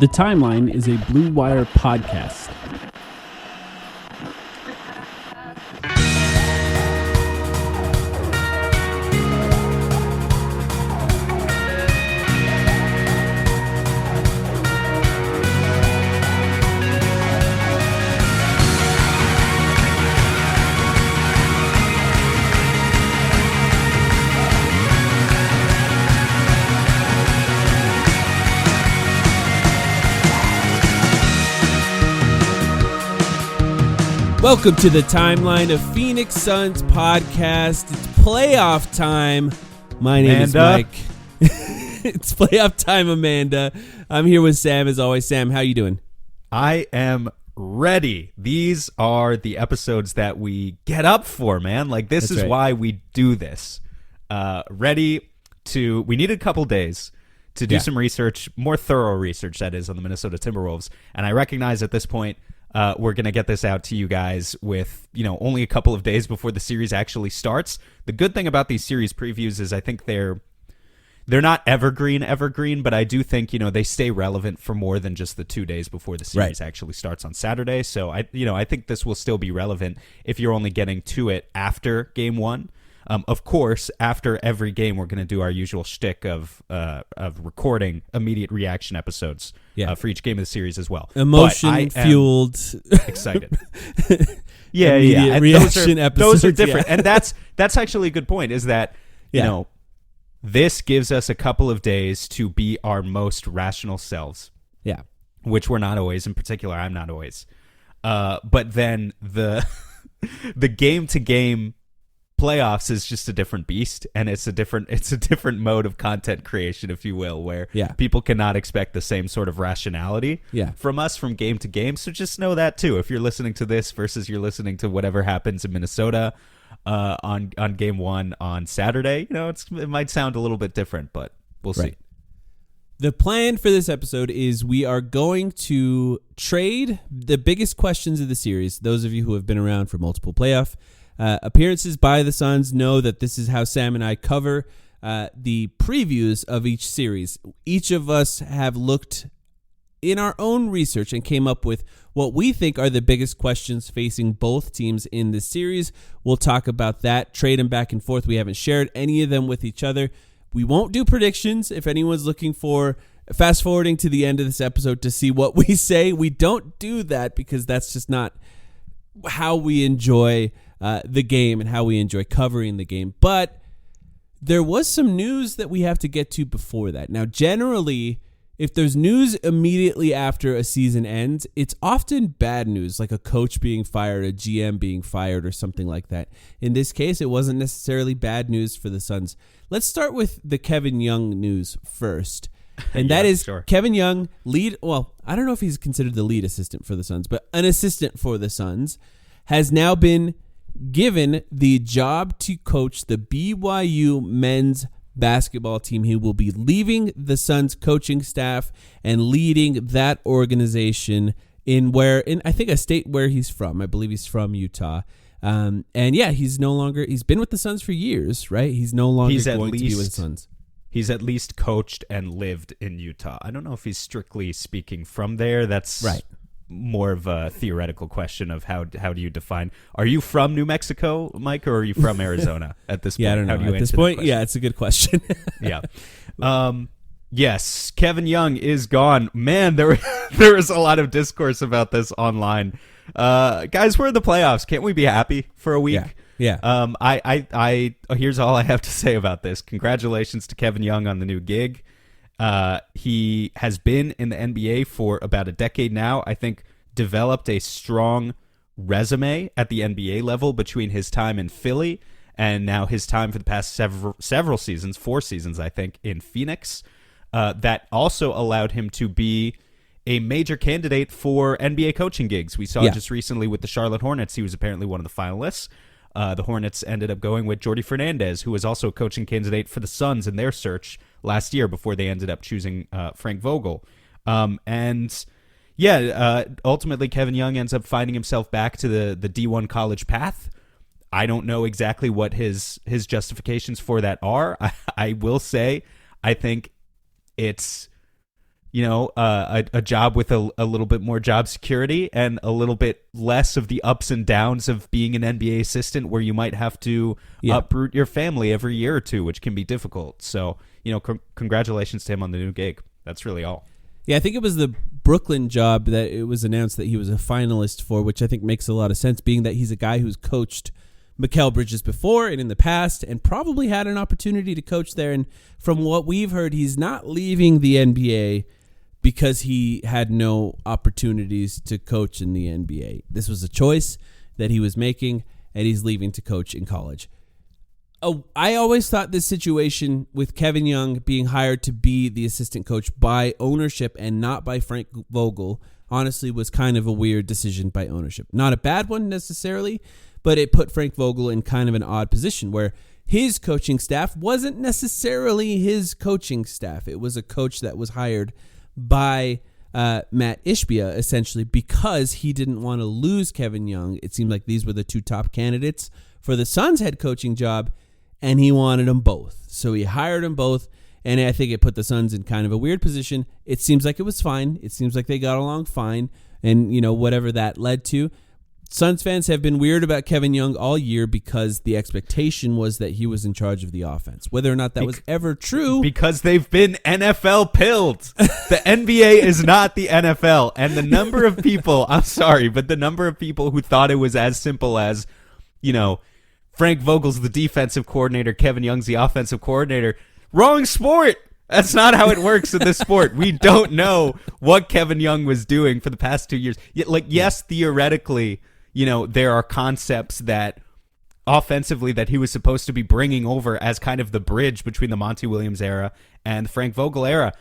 The Timeline is a Blue Wire podcast. Welcome to the Timeline of Phoenix Suns podcast. It's playoff time. My name is Mike. It's playoff time, Amanda. I'm here with Sam as always. Sam, how you doing? I am ready. These are the episodes that we get up for, man. Like, this is why we do this. Ready to... We needed a couple days to do some research, more thorough research, that is, on the Minnesota Timberwolves. And I recognize at this point... we're going to get this out to you guys with, only a couple of days before the series actually starts. The good thing about these series previews is I think they're not evergreen, but I do think, they stay relevant for more than just the 2 days before the series actually starts on Saturday. So I think this will still be relevant if you're only getting to it after game one. Of course, after every game, we're going to do our usual shtick of recording immediate reaction episodes for each game of the series as well. Emotion-fueled. Excited. Yeah. Reaction episodes. Those are different. And that's actually a good point, is that, this gives us a couple of days to be our most rational selves. Yeah. Which we're not always. In particular, I'm not always. But then the game-to-game playoffs is just a different beast, and it's a different mode of content creation, if you will, where people cannot expect the same sort of rationality from us from game to game. So just know that too. If you're listening to this versus you're listening to whatever happens in Minnesota on game one on Saturday, it might sound a little bit different, but we'll see. The plan for this episode is we are going to trade the biggest questions of the series. Those of you who have been around for multiple playoff appearances by the Suns know that this is how Sam and I cover the previews of each series. Each of us have looked in our own research and came up with what we think are the biggest questions facing both teams in this series. We'll talk about that, trade them back and forth. We haven't shared any of them with each other. We won't do predictions. If anyone's looking for fast forwarding to the end of this episode to see what we say, we don't do that because that's just not how we enjoy the game and how we enjoy covering the game. But there was some news that we have to get to before that. Now, generally, if there's news immediately after a season ends, it's often bad news, like a coach being fired, a GM being fired, or something like that. In this case, it wasn't necessarily bad news for the Suns. Let's start with the Kevin Young news first. And that is Kevin Young, I don't know if he's considered the lead assistant for the Suns, but an assistant for the Suns, has now been given the job to coach the BYU men's basketball team. He will be leaving the Suns coaching staff and leading that organization in I think a state where he's from. I believe he's from Utah. He's been with the Suns for years, right? He's no longer going to be with the Suns. He's at least coached and lived in Utah. I don't know if he's strictly speaking from there. That's right. More of a theoretical question of how do you define? Are you from New Mexico, Mike, or are you from Arizona at this point? I don't know. At this point, it's a good question. Yes, Kevin Young is gone. Man, there was a lot of discourse about this online. Guys, we're in the playoffs. Can't we be happy for a week? Yeah. Here's all I have to say about this. Congratulations to Kevin Young on the new gig. He has been in the NBA for about a decade now. I think developed a strong resume at the NBA level between his time in Philly and now his time for the past several seasons, 4 seasons, I think, in Phoenix. That also allowed him to be a major candidate for NBA coaching gigs. We saw just recently with the Charlotte Hornets, he was apparently one of the finalists. The Hornets ended up going with Jordi Fernandez, who was also a coaching candidate for the Suns in their search last year before they ended up choosing Frank Vogel. Ultimately Kevin Young ends up finding himself back to the D1 college path. I don't know exactly what his justifications for that are. I will say, I think it's, a job with a little bit more job security and a little bit less of the ups and downs of being an NBA assistant, where you might have to uproot your family every year or two, which can be difficult. So, congratulations to him on the new gig. That's really all. Yeah, I think it was the Brooklyn job that it was announced that he was a finalist for, which I think makes a lot of sense, being that he's a guy who's coached Mikal Bridges before and in the past and probably had an opportunity to coach there. And from what we've heard, he's not leaving the NBA because he had no opportunities to coach in the NBA. This was a choice that he was making, and he's leaving to coach in college. I always thought this situation with Kevin Young being hired to be the assistant coach by ownership and not by Frank Vogel honestly was kind of a weird decision by ownership. Not a bad one necessarily, but it put Frank Vogel in kind of an odd position where his coaching staff wasn't necessarily his coaching staff. It was a coach that was hired by Matt Ishbia, essentially, because he didn't want to lose Kevin Young. It seemed like these were the two top candidates for the Suns' head coaching job, and he wanted them both. So he hired them both, and I think it put the Suns in kind of a weird position. It seems like it was fine. It seems like they got along fine, and, whatever that led to. Suns fans have been weird about Kevin Young all year because the expectation was that he was in charge of the offense. Whether or not that was ever true. Because they've been NFL pilled. The NBA is not the NFL. And the number of people, I'm sorry, but the number of people who thought it was as simple as, Frank Vogel's the defensive coordinator, Kevin Young's the offensive coordinator. Wrong sport. That's not how it works in this sport. We don't know what Kevin Young was doing for the past 2 years. Yes, theoretically, there are concepts that offensively that he was supposed to be bringing over as kind of the bridge between the Monty Williams era and the Frank Vogel era.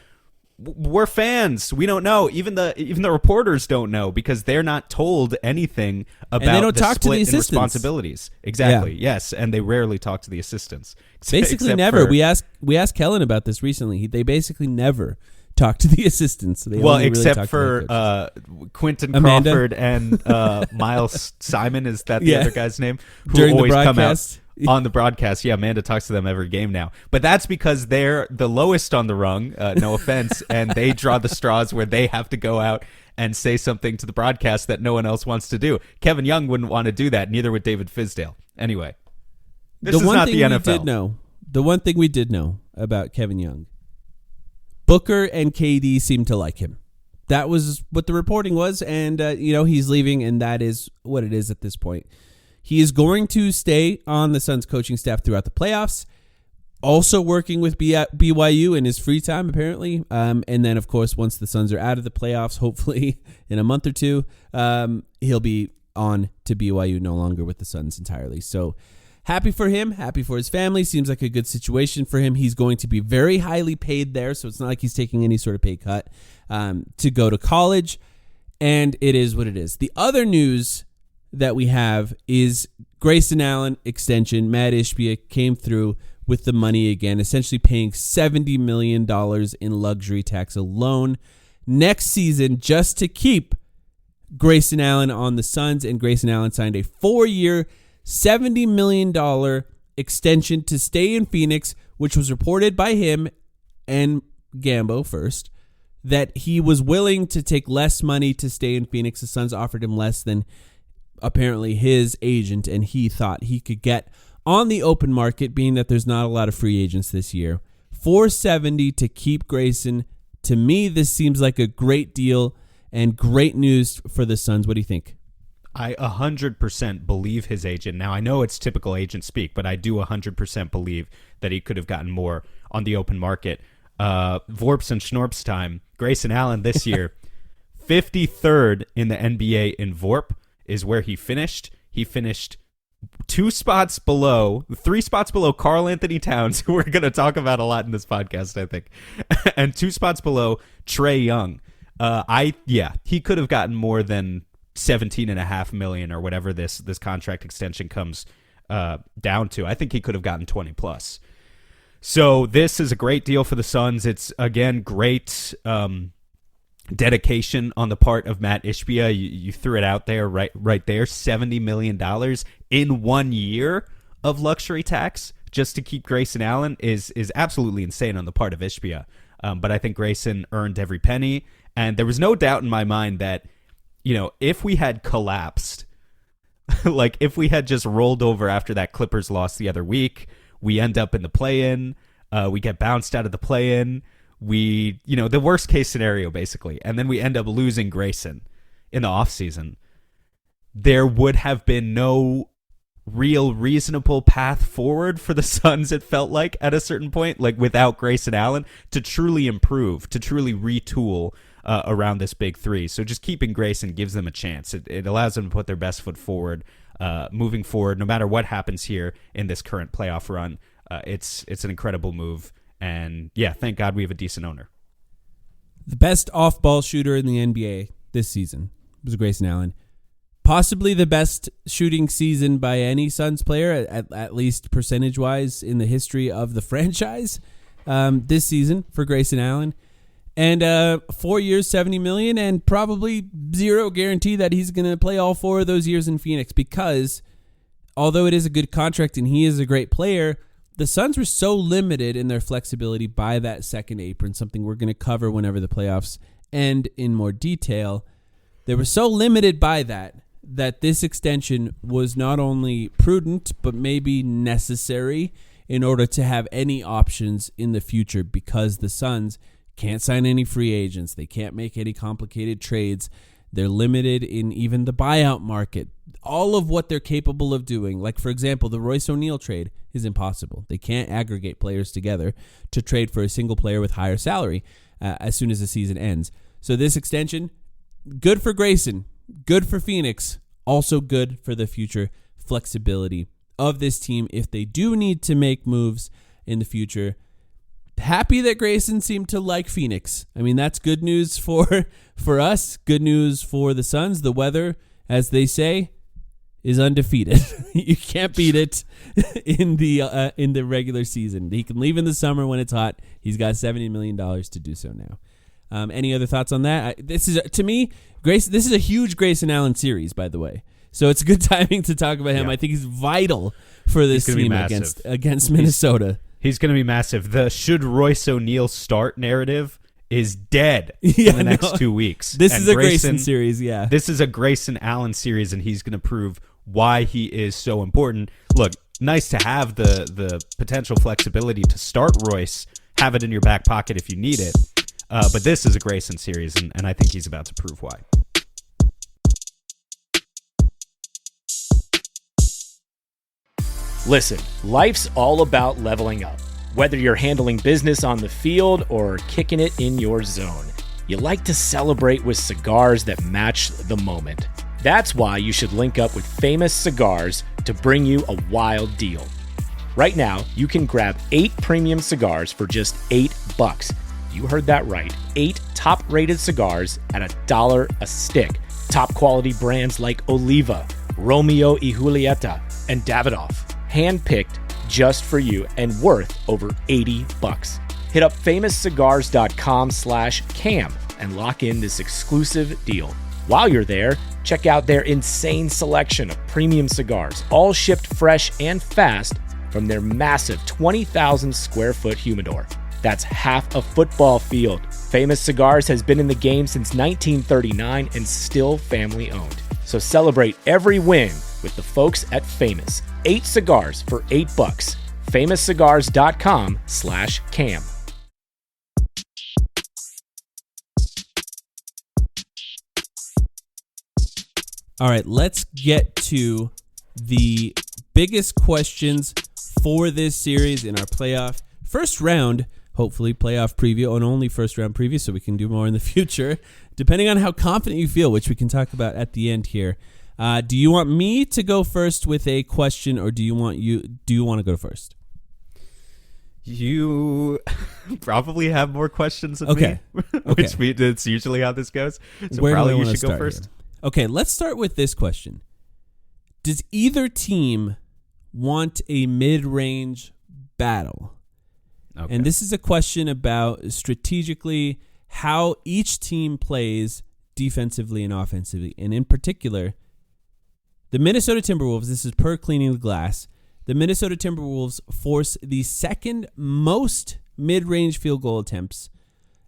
We're fans. We don't know. Even the reporters don't know because they're not told anything about and they don't the talk split to the in assistants. Responsibilities. Exactly. Yeah. Yes, and they rarely talk to the assistants. Basically never. We asked Kellen about this recently. They basically never talk to the assistants. They only except really for Quentin Amanda. Crawford and Miles Simon. Is that the other guy's name? Who During the always come broadcast. out on the broadcast. Yeah, Amanda talks to them every game now. But that's because they're the lowest on the rung, no offense, and they draw the straws where they have to go out and say something to the broadcast that no one else wants to do. Kevin Young wouldn't want to do that, neither would David Fizdale. Anyway, this is not the NFL. The one thing we did know about Kevin Young, Booker and KD seemed to like him. That was what the reporting was, and he's leaving, and that is what it is at this point. He is going to stay on the Suns coaching staff throughout the playoffs, also working with BYU in his free time, apparently. And then, of course, once the Suns are out of the playoffs, hopefully in a month or two, he'll be on to BYU, no longer with the Suns entirely. So happy for him, happy for his family. Seems like a good situation for him. He's going to be very highly paid there, so it's not like he's taking any sort of pay cut to go to college. And it is what it is. The other news that we have is Grayson Allen extension. Matt Ishbia came through with the money again, essentially paying $70 million in luxury tax alone next season just to keep Grayson Allen on the Suns. And Grayson Allen signed a 4-year, $70 million extension to stay in Phoenix, which was reported by him and Gambo first, that he was willing to take less money to stay in Phoenix. The Suns offered him less than apparently his agent, and he thought he could get on the open market, being that there's not a lot of free agents this year. $470 to keep Grayson. To me, this seems like a great deal and great news for the Suns. What do you think? I 100% believe his agent. Now, I know it's typical agent speak, but I do 100% believe that he could have gotten more on the open market. Vorps and Schnorps time. Grayson Allen this year, 53rd in the NBA in Vorp is where he finished. He finished 3 spots below Karl Anthony Towns, who we're going to talk about a lot in this podcast, I think, and 2 spots below Trae Young. He could have gotten more than $17.5 million or whatever this contract extension comes down to. I think he could have gotten 20 plus. So this is a great deal for the Suns. It's again great dedication on the part of Matt Ishbia. You threw it out there right there. $70 million in 1 year of luxury tax just to keep Grayson Allen is absolutely insane on the part of Ishbia. But I think Grayson earned every penny. And there was no doubt in my mind that, if we had collapsed, like if we had just rolled over after that Clippers loss the other week, we end up in the play-in, we get bounced out of the play-in, the worst case scenario basically, and then we end up losing Grayson in the offseason, there would have been no real reasonable path forward for the Suns, it felt like, at a certain point, like without Grayson Allen, to truly improve, to truly retool around this big three. So just keeping Grayson gives them a chance. It allows them to put their best foot forward, moving forward, no matter what happens here in this current playoff run. It's an incredible move. And yeah, thank God we have a decent owner. The best off-ball shooter in the NBA this season was Grayson Allen. Possibly the best shooting season by any Suns player, at least percentage-wise, in the history of the franchise this season for Grayson Allen. And 4 years, $70 million, and probably zero guarantee that he's going to play all 4 of those years in Phoenix, because although it is a good contract and he is a great player, the Suns were so limited in their flexibility by that second apron, something we're going to cover whenever the playoffs end in more detail. They were so limited by that this extension was not only prudent, but maybe necessary in order to have any options in the future, because the Suns can't sign any free agents. They can't make any complicated trades. They're limited in even the buyout market. All of what they're capable of doing, like, for example, the Royce O'Neal trade is impossible. They can't aggregate players together to trade for a single player with higher salary as soon as the season ends. So this extension, good for Grayson, good for Phoenix, also good for the future flexibility of this team if they do need to make moves in the future. Happy that Grayson seemed to like Phoenix. I mean, that's good news for us, good news for the Suns. The weather, as they say, is undefeated. You can't beat it in the regular season. He can leave in the summer when it's hot. He's got $70 million to do so now. Any other thoughts on that? This is, to me, this is a huge Grayson Allen series, by the way. So it's good timing to talk about him. Yeah. I think he's vital for this team against Minnesota. He's going to be massive. The should Royce O'Neal start narrative is dead in the next 2 weeks. This is a Grayson series, yeah. This is a Grayson Allen series, and he's going to prove why he is so important. Look, nice to have the potential flexibility to start Royce, have it in your back pocket if you need it. But this is a Grayson series, and I think he's about to prove why. Listen, life's all about leveling up. Whether you're handling business on the field or kicking it in your zone, you like to celebrate with cigars that match the moment. That's why you should link up with Famous Cigars to bring you a wild deal. Right now, you can grab 8 premium cigars for just $8. You heard that right. 8 top-rated cigars at $1 a stick. Top quality brands like Oliva, Romeo y Julieta, and Davidoff. Handpicked just for you and worth over $80. Hit up famouscigars.com/cam and lock in this exclusive deal. While you're there, check out their insane selection of premium cigars, all shipped fresh and fast from their massive 20,000 square foot humidor. That's half a football field. Famous Cigars has been in the game since 1939 and still family owned. So celebrate every win with the folks at Famous. 8 cigars for $8. famouscigars.com/cam. All right, let's get to the biggest questions for this series in our playoff first round, hopefully playoff preview, and only first round preview, so we can do more in the future, depending on how confident you feel, which we can talk about at the end here. Do you want me to go first with a question, or do you want to go first? You probably have more questions than me, which it's usually how this goes. So probably you should go first. Here? Okay, let's start with this question. Does either team want a mid-range battle? Okay. And this is a question about strategically how each team plays defensively and offensively. And in particular, the Minnesota Timberwolves, this is per Cleaning the Glass, the Minnesota Timberwolves force the second most mid-range field goal attempts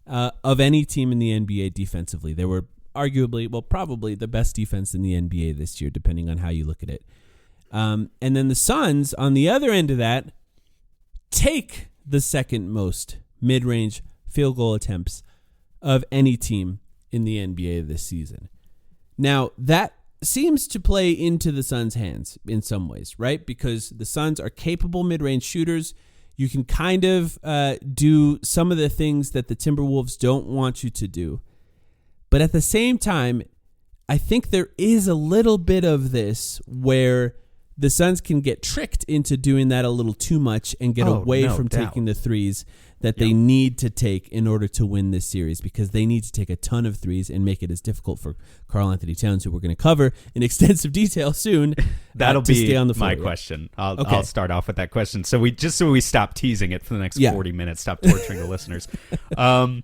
of any team in the NBA defensively. They were arguably, probably the best defense in the NBA this year, depending on how you look at it. And then the Suns, on the other end of that, take the second most mid-range field goal attempts of any team in the NBA this season. Now, that seems to play into the Suns' hands in some ways, right? Because the Suns are capable mid-range shooters. You can kind of do some of the things that the Timberwolves don't want you to do. But at the same time, I think there is a little bit of this where the Suns can get tricked into doing that a little too much and get away from taking the threes that they need to take in order to win this series, because they need to take a ton of threes and make it as difficult for Karl Anthony Towns, who we're going to cover in extensive detail soon. That'll to be stay on the floor. my question. I'll start off with that question. So we stop teasing it for the next 40 minutes, stop torturing the listeners. I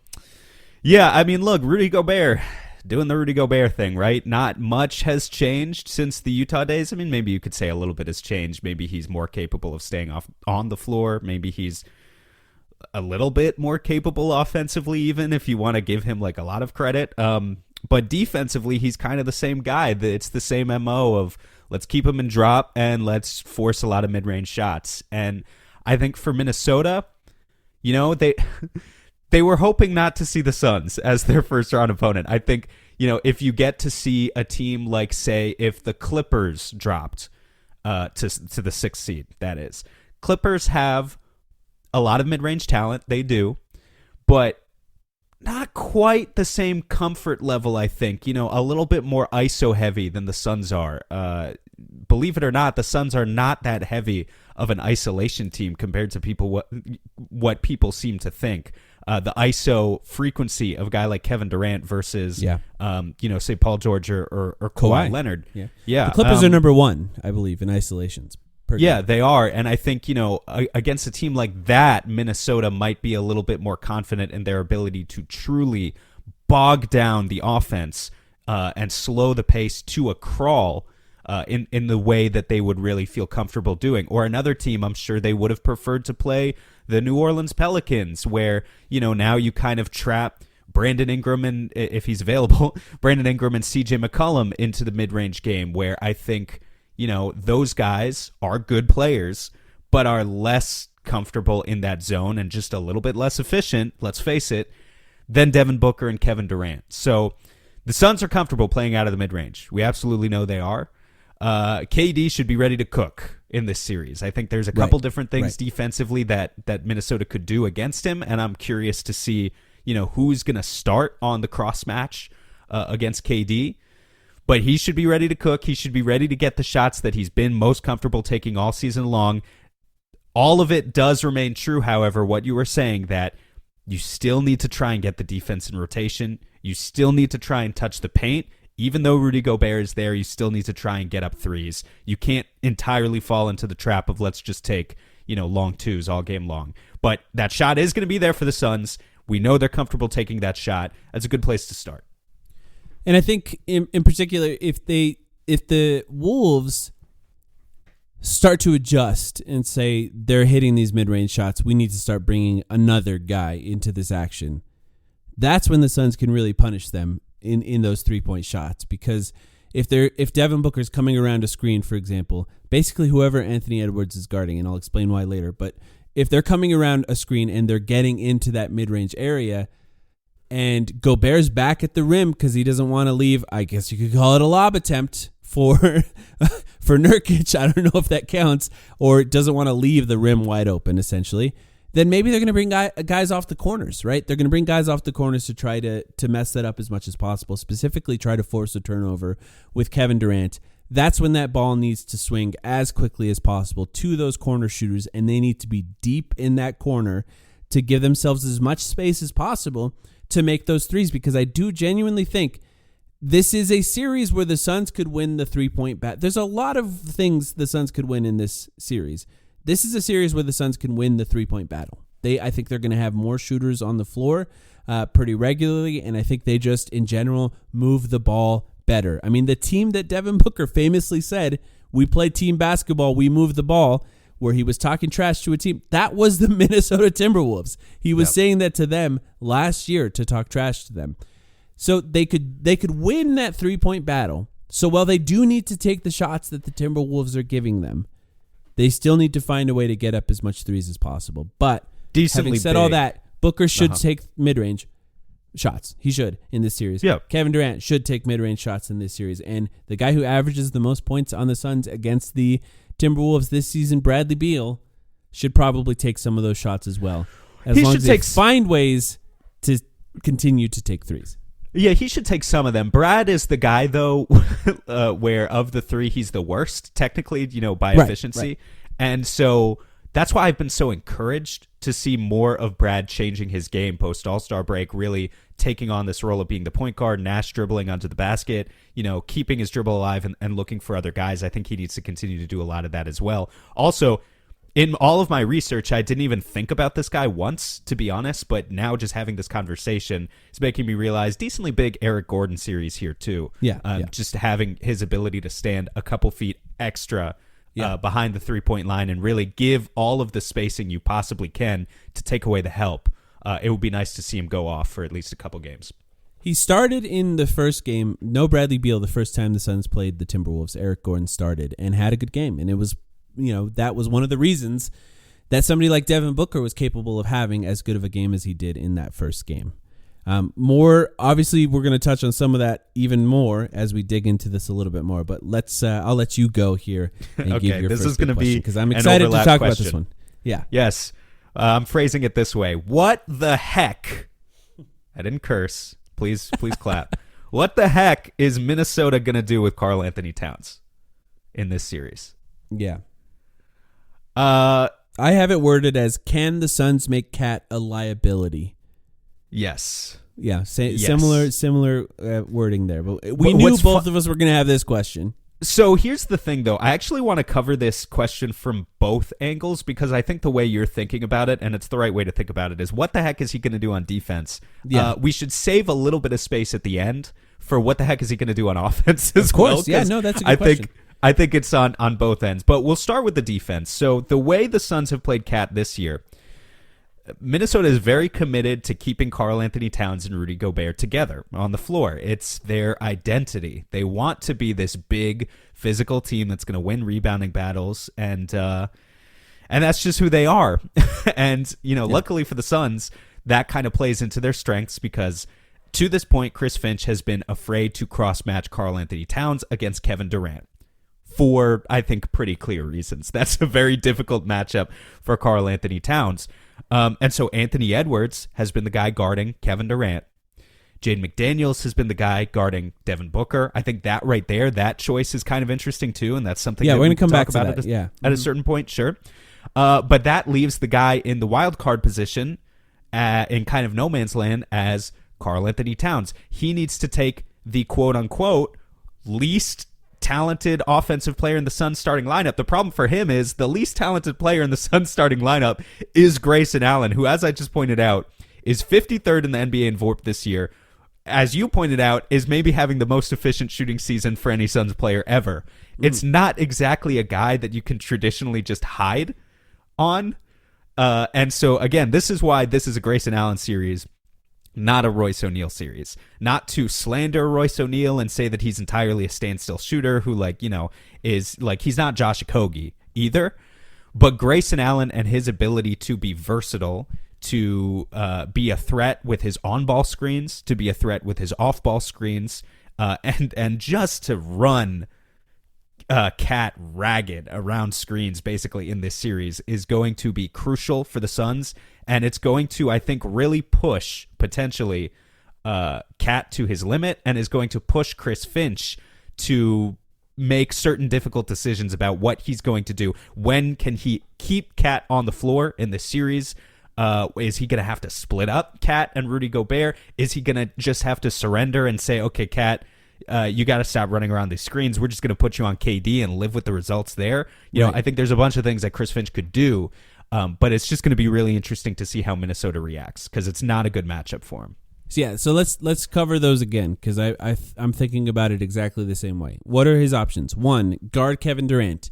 mean, look, Rudy Gobert doing the Rudy Gobert thing, right? Not much has changed since the Utah days. I mean, maybe you could say a little bit has changed. Maybe he's more capable of staying on the floor. Maybe he's a little bit more capable offensively, even if you want to give him like a lot of credit. But defensively, he's kind of the same guy. It's the same MO of let's keep him in drop and let's force a lot of mid-range shots. And I think for Minnesota, they were hoping not to see the Suns as their first round opponent. I think, if you get to see a team like, say, if the Clippers dropped to the 6th seed, that is. Clippers have a lot of mid-range talent. They do. But not quite the same comfort level, I think. A little bit more ISO heavy than the Suns are. Believe it or not, the Suns are not that heavy of an isolation team compared to what people seem to think. The ISO frequency of a guy like Kevin Durant versus, say Paul George or Kawhi Leonard. Yeah. The Clippers are number one, I believe, in isolations. Yeah, they are. And I think, against a team like that, Minnesota might be a little bit more confident in their ability to truly bog down the offense and slow the pace to a crawl in the way that they would really feel comfortable doing. Or another team, I'm sure they would have preferred to play the New Orleans Pelicans, where, now you kind of trap Brandon Ingram and, if he's available, Brandon Ingram and CJ McCollum into the mid-range game, where I think, those guys are good players, but are less comfortable in that zone and just a little bit less efficient, let's face it, than Devin Booker and Kevin Durant. So the Suns are comfortable playing out of the mid-range. We absolutely know they are. KD should be ready to cook in this series. I think there's a couple different things defensively that Minnesota could do against him, and I'm curious to see, who's going to start on the cross match against KD. But he should be ready to cook. He should be ready to get the shots that he's been most comfortable taking all season long. All of it does remain true, however, what you were saying, that you still need to try and get the defense in rotation. You still need to try and touch the paint. Even though Rudy Gobert is there, you still need to try and get up threes. You can't entirely fall into the trap of let's just take, long twos all game long. But that shot is going to be there for the Suns. We know they're comfortable taking that shot. That's a good place to start. And I think in particular, if the Wolves start to adjust and say they're hitting these mid-range shots, we need to start bringing another guy into this action. That's when the Suns can really punish them in those 3-point shots, because if Devin Booker's coming around a screen, for example, basically whoever Anthony Edwards is guarding, and I'll explain why later, but if they're coming around a screen and they're getting into that mid-range area, and Gobert's back at the rim because he doesn't want to leave, I guess you could call it a lob attempt for Nurkic. I don't know if that counts, or doesn't want to leave the rim wide open, essentially. Then maybe they're going to bring guys off the corners, right? They're going to bring guys off the corners to try to mess that up as much as possible, specifically try to force a turnover with Kevin Durant. That's when that ball needs to swing as quickly as possible to those corner shooters, and they need to be deep in that corner to give themselves as much space as possible to make those threes, because I do genuinely think this is a series where the Suns could win the 3-point bat. There's a lot of things the Suns could win in this series. This is a series where the Suns can win the 3-point battle. I think they're going to have more shooters on the floor pretty regularly, and I think they just, in general, move the ball better. I mean, the team that Devin Booker famously said, we play team basketball, we move the ball. where he was talking trash to a team, that was the Minnesota Timberwolves. He was saying that to them last year to talk trash to them. So they could win that 3-point battle. So while they do need to take the shots that the Timberwolves are giving them, they still need to find a way to get up as much threes as possible. But Decently having said big. all that, Booker should take mid-range shots. He should in this series. Yeah. Kevin Durant should take mid-range shots in this series. And the guy who averages the most points on the Suns against the Timberwolves this season, Bradley Beal, should probably take some of those shots as well. As long as they find ways to continue to take threes. Yeah, he should take some of them. Brad is the guy, though, where of the three, he's the worst, technically, by efficiency. Right. And so that's why I've been so encouraged to see more of Brad changing his game post All-Star break, really taking on this role of being the point guard, Nash dribbling onto the basket, keeping his dribble alive and looking for other guys. I think he needs to continue to do a lot of that as well. Also, in all of my research, I didn't even think about this guy once, to be honest, but now just having this conversation is making me realize decently big Eric Gordon series here, too. Yeah. Just having his ability to stand a couple feet extra behind the three-point line and really give all of the spacing you possibly can to take away the help. It would be nice to see him go off for at least a couple games. He started in the first game. No Bradley Beal the first time the Suns played the Timberwolves. Eric Gordon started and had a good game, and it was that was one of the reasons that somebody like Devin Booker was capable of having as good of a game as he did in that first game. Obviously, we're going to touch on some of that even more as we dig into this a little bit more. But I'll let you go here and give your this first is going to be because I'm excited to talk about this one. Yeah. Yes. I'm phrasing it this way. What the heck? I didn't curse. Please clap. What the heck is Minnesota going to do with Karl Anthony Towns in this series? Yeah. I have it worded as, can the Suns make Cat a liability? Yes. Yeah, yes. Similar wording there. But we knew both of us were going to have this question. So here's the thing, though. I actually want to cover this question from both angles because I think the way you're thinking about it, and it's the right way to think about it, is what the heck is he going to do on defense? Yeah. We should save a little bit of space at the end for what the heck is he going to do on offense as well. Of course. Yeah, no, that's a good question. I think it's on both ends, but we'll start with the defense. So the way the Suns have played Cat this year, Minnesota is very committed to keeping Karl Anthony Towns and Rudy Gobert together on the floor. It's their identity. They want to be this big physical team that's going to win rebounding battles, and that's just who they are. And luckily for the Suns, that kind of plays into their strengths because to this point, Chris Finch has been afraid to cross-match Karl Anthony Towns against Kevin Durant. For, I think, pretty clear reasons. That's a very difficult matchup for Karl Anthony Towns. And so Anthony Edwards has been the guy guarding Kevin Durant. Jaden McDaniels has been the guy guarding Devin Booker. I think that right there, that choice is kind of interesting too, and that's something we're that going we to come can back talk to about that. at a certain point, sure. But that leaves the guy in the wild card position in kind of no man's land as Karl Anthony Towns. He needs to take the quote-unquote least talented offensive player in the Suns starting lineup. The problem for him is the least talented player in the Suns starting lineup is Grayson Allen, who, as I just pointed out, is 53rd in the NBA in VORP this year. As you pointed out, is maybe having the most efficient shooting season for any Suns player ever. It's not exactly a guy that you can traditionally just hide on. And so, again, this is why this is a Grayson Allen series, not a Royce O'Neal series. Not to slander Royce O'Neal and say that he's entirely a standstill shooter who, is he's not Josh Okogie either. But Grayson Allen and his ability to be versatile, to be a threat with his on-ball screens, to be a threat with his off-ball screens, and just to run Cat ragged around screens basically in this series is going to be crucial for the Suns, and it's going to, I think, really push potentially Cat to his limit and is going to push Chris Finch to make certain difficult decisions about what he's going to do. When can he keep Cat on the floor in this series? Is he going to have to split up Cat and Rudy Gobert? Is he going to just have to surrender and say, okay, Cat, you got to stop running around these screens. We're just going to put you on KD and live with the results there. You know, I think there's a bunch of things that Chris Finch could do, but it's just going to be really interesting to see how Minnesota reacts because it's not a good matchup for him. So let's cover those again because I'm thinking about it exactly the same way. What are his options? One, guard Kevin Durant.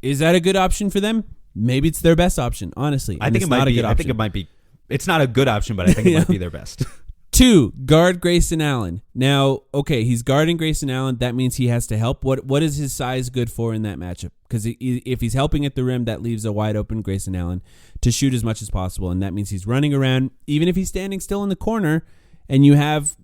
Is that a good option for them? maybe it's their best option, honestly. I think it might be. I think it might be. It's not a good option, but I think it might be their best. 2, guard Grayson Allen. Now, okay, he's guarding Grayson Allen. That means he has to help. What is his size good for in that matchup? Because if he's helping at the rim, that leaves a wide open Grayson Allen to shoot as much as possible, and that means he's running around. Even if he's standing still in the corner, and you have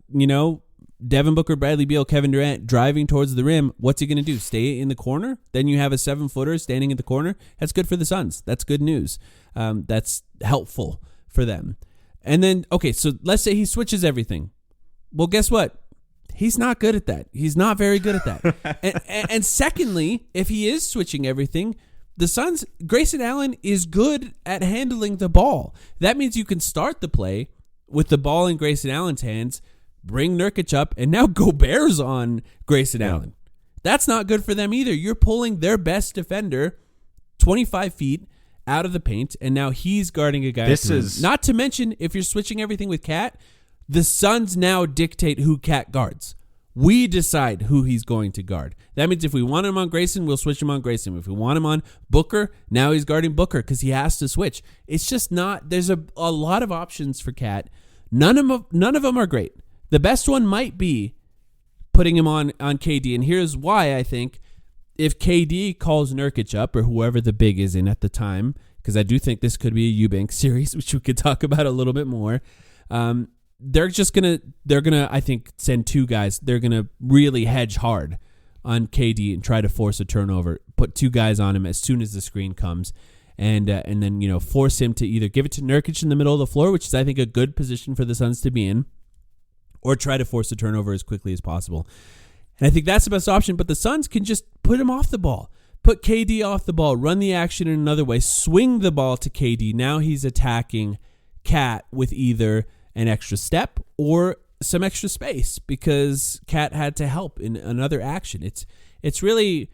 Devin Booker, Bradley Beal, Kevin Durant driving towards the rim, what's he going to do? Stay in the corner? Then you have a 7-footer standing in the corner. That's good for the Suns. That's good news. That's helpful for them. And then, okay, so let's say he switches everything. Well, guess what? He's not good at that. He's not very good at that. and secondly, if he is switching everything, the Suns, Grayson Allen is good at handling the ball. That means you can start the play with the ball in Grayson Allen's hands, bring Nurkic up, and now Gobert's on Grayson Allen. That's not good for them either. You're pulling their best defender 25 feet out of the paint, and now he's guarding a guy. This is not to mention, if you're switching everything with Cat, the Suns now dictate who Cat guards. We decide who he's going to guard. That means if we want him on Grayson, we'll switch him on Grayson. If we want him on Booker, now he's guarding Booker because he has to switch. It's just not. There's a lot of options for Cat. None of them are great. The best one might be putting him on KD, and here's why I think. If KD calls Nurkic up, or whoever the big is in at the time, because I do think this could be a Eubanks series, which we could talk about a little bit more, they're gonna I think send 2 guys. They're gonna really hedge hard on KD and try to force a turnover. Put 2 guys on him as soon as the screen comes, and then force him to either give it to Nurkic in the middle of the floor, which is I think a good position for the Suns to be in, or try to force a turnover as quickly as possible. And I think that's the best option, but the Suns can just put him off the ball. Put KD off the ball, run the action in another way, swing the ball to KD. Now he's attacking Cat with either an extra step or some extra space because Cat had to help in another action. It's really,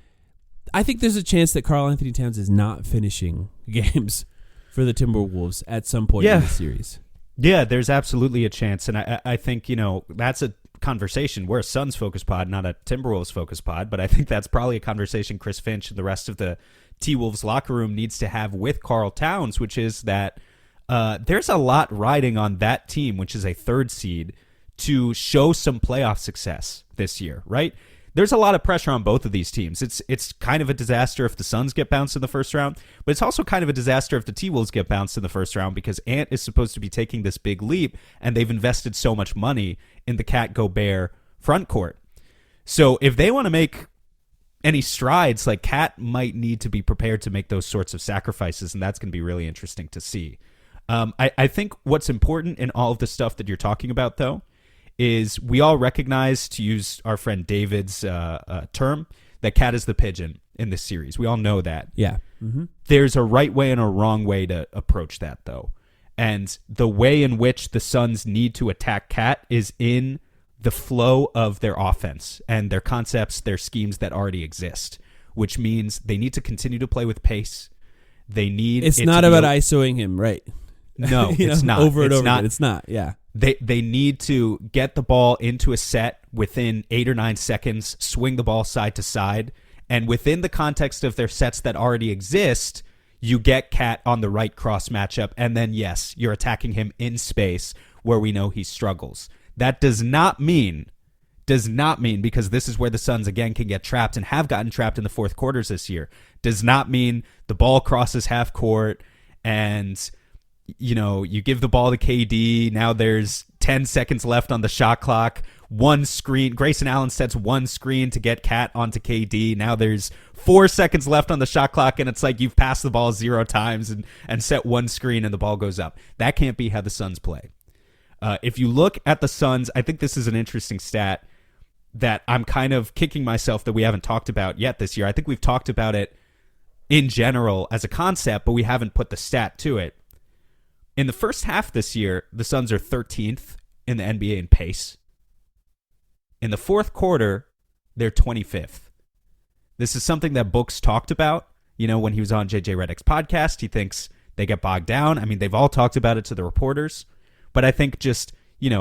I think there's a chance that Karl Anthony Towns is not finishing games for the Timberwolves at some point in the series. Yeah, there's absolutely a chance, and I think that's a conversation. We're a Suns focused pod, not a Timberwolves focused pod, but I think that's probably a conversation Chris Finch and the rest of the T-Wolves locker room needs to have with Karl Towns, which is that there's a lot riding on that team, which is a 3rd seed, to show some playoff success this year, right? There's a lot of pressure on both of these teams. It's kind of a disaster if the Suns get bounced in the first round, but it's also kind of a disaster if the T-Wolves get bounced in the first round because Ant is supposed to be taking this big leap, and they've invested so much money in the Cat Gobert front court. So if they want to make any strides, like Cat might need to be prepared to make those sorts of sacrifices, and that's going to be really interesting to see. I think what's important in all of the stuff that you're talking about, though, is we all recognize, to use our friend David's term, that Cat is the pigeon in this series. We all know that. Yeah. Mm-hmm. There's a right way and a wrong way to approach that, though. And the way in which the Suns need to attack Cat is in the flow of their offense and their concepts, their schemes that already exist, which means they need to continue to play with pace. They need. It's not about ISOing him, right? No, it's not. Over and it's over not. again. It's not. Yeah. They need to get the ball into a set within 8 or 9 seconds, swing the ball side to side, and within the context of their sets that already exist, you get Cat on the right cross matchup, and then, yes, you're attacking him in space where we know he struggles. That does not mean, because this is where the Suns, again, can get trapped and have gotten trapped in the fourth quarters this year, does not mean the ball crosses half court and you give the ball to KD. Now there's 10 seconds left on the shot clock. One screen. Grayson Allen sets one screen to get Cat onto KD. Now there's 4 seconds left on the shot clock, and it's like you've passed the ball 0 times and set one screen, and the ball goes up. That can't be how the Suns play. If you look at the Suns, I think this is an interesting stat that I'm kind of kicking myself that we haven't talked about yet this year. I think we've talked about it in general as a concept, but we haven't put the stat to it. In the first half this year, the Suns are 13th in the NBA in pace. In the fourth quarter, they're 25th. This is something that Books talked about. When he was on JJ Redick's podcast, he thinks they get bogged down. I mean, they've all talked about it to the reporters. But I think just,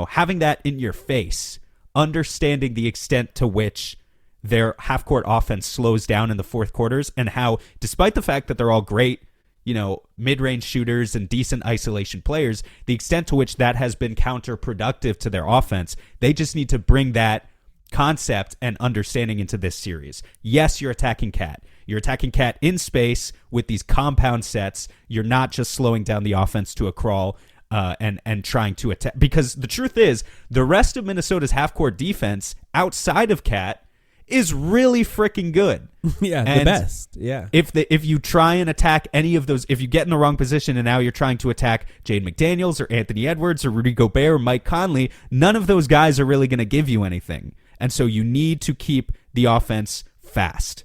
having that in your face, understanding the extent to which their half-court offense slows down in the fourth quarters and how, despite the fact that they're all great mid-range shooters and decent isolation players, the extent to which that has been counterproductive to their offense, they just need to bring that concept and understanding into this series. Yes, you're attacking Cat. You're attacking Cat in space with these compound sets. You're not just slowing down the offense to a crawl and trying to attack. Because the truth is, the rest of Minnesota's half-court defense outside of Cat is really freaking good. Yeah, and the best. Yeah. If you try and attack any of those, if you get in the wrong position and now you're trying to attack Jaden McDaniels or Anthony Edwards or Rudy Gobert or Mike Conley, none of those guys are really going to give you anything. And so you need to keep the offense fast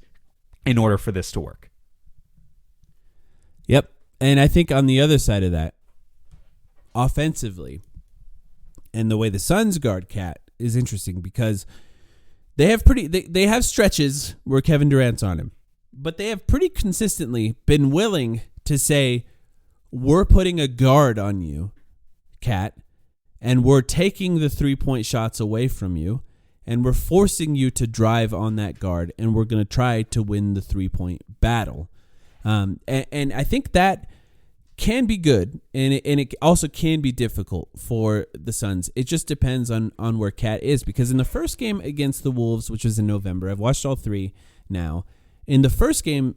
in order for this to work. Yep. And I think on the other side of that, offensively, and the way the Suns guard Cat is interesting because they have stretches where Kevin Durant's on him, but they have pretty consistently been willing to say, we're putting a guard on you, Cat, and we're taking the 3-point shots away from you, and we're forcing you to drive on that guard, and we're going to try to win the 3-point battle. And I think that can be good, and it also can be difficult for the Suns. It just depends on where Cat is, because in the first game against the Wolves, which was in November, I've watched all three now. In the first game,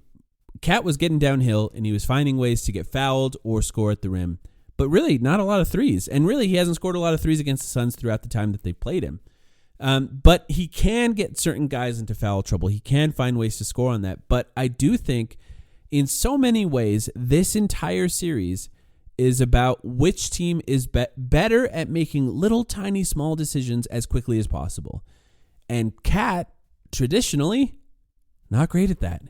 Cat was getting downhill, and he was finding ways to get fouled or score at the rim, but really not a lot of threes. And really, he hasn't scored a lot of threes against the Suns throughout the time that they played him. But he can get certain guys into foul trouble. He can find ways to score on that. But I do think in so many ways, this entire series is about which team is better at making little tiny small decisions as quickly as possible. And Cat, traditionally, not great at that.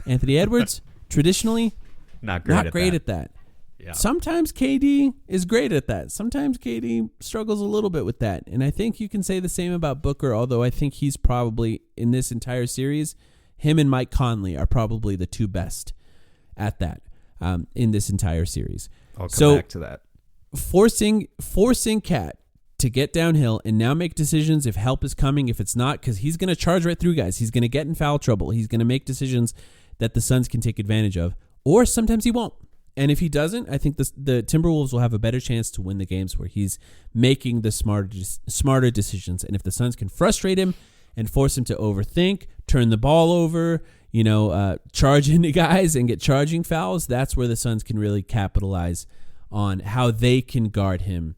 Anthony Edwards, traditionally, not great at that. Yeah. Sometimes KD is great at that. Sometimes KD struggles a little bit with that. And I think you can say the same about Booker, although I think he's probably, in this entire series, him and Mike Conley are probably the two best at that in this entire series. I'll come back to that. Forcing Cat to get downhill and now make decisions if help is coming, if it's not, because he's going to charge right through guys. He's going to get in foul trouble. He's going to make decisions that the Suns can take advantage of, or sometimes he won't. And if he doesn't, I think the Timberwolves will have a better chance to win the games where he's making the smarter decisions. And if the Suns can frustrate him and force him to overthink, turn the ball over, charge into guys and get charging fouls, that's where the Suns can really capitalize on how they can guard him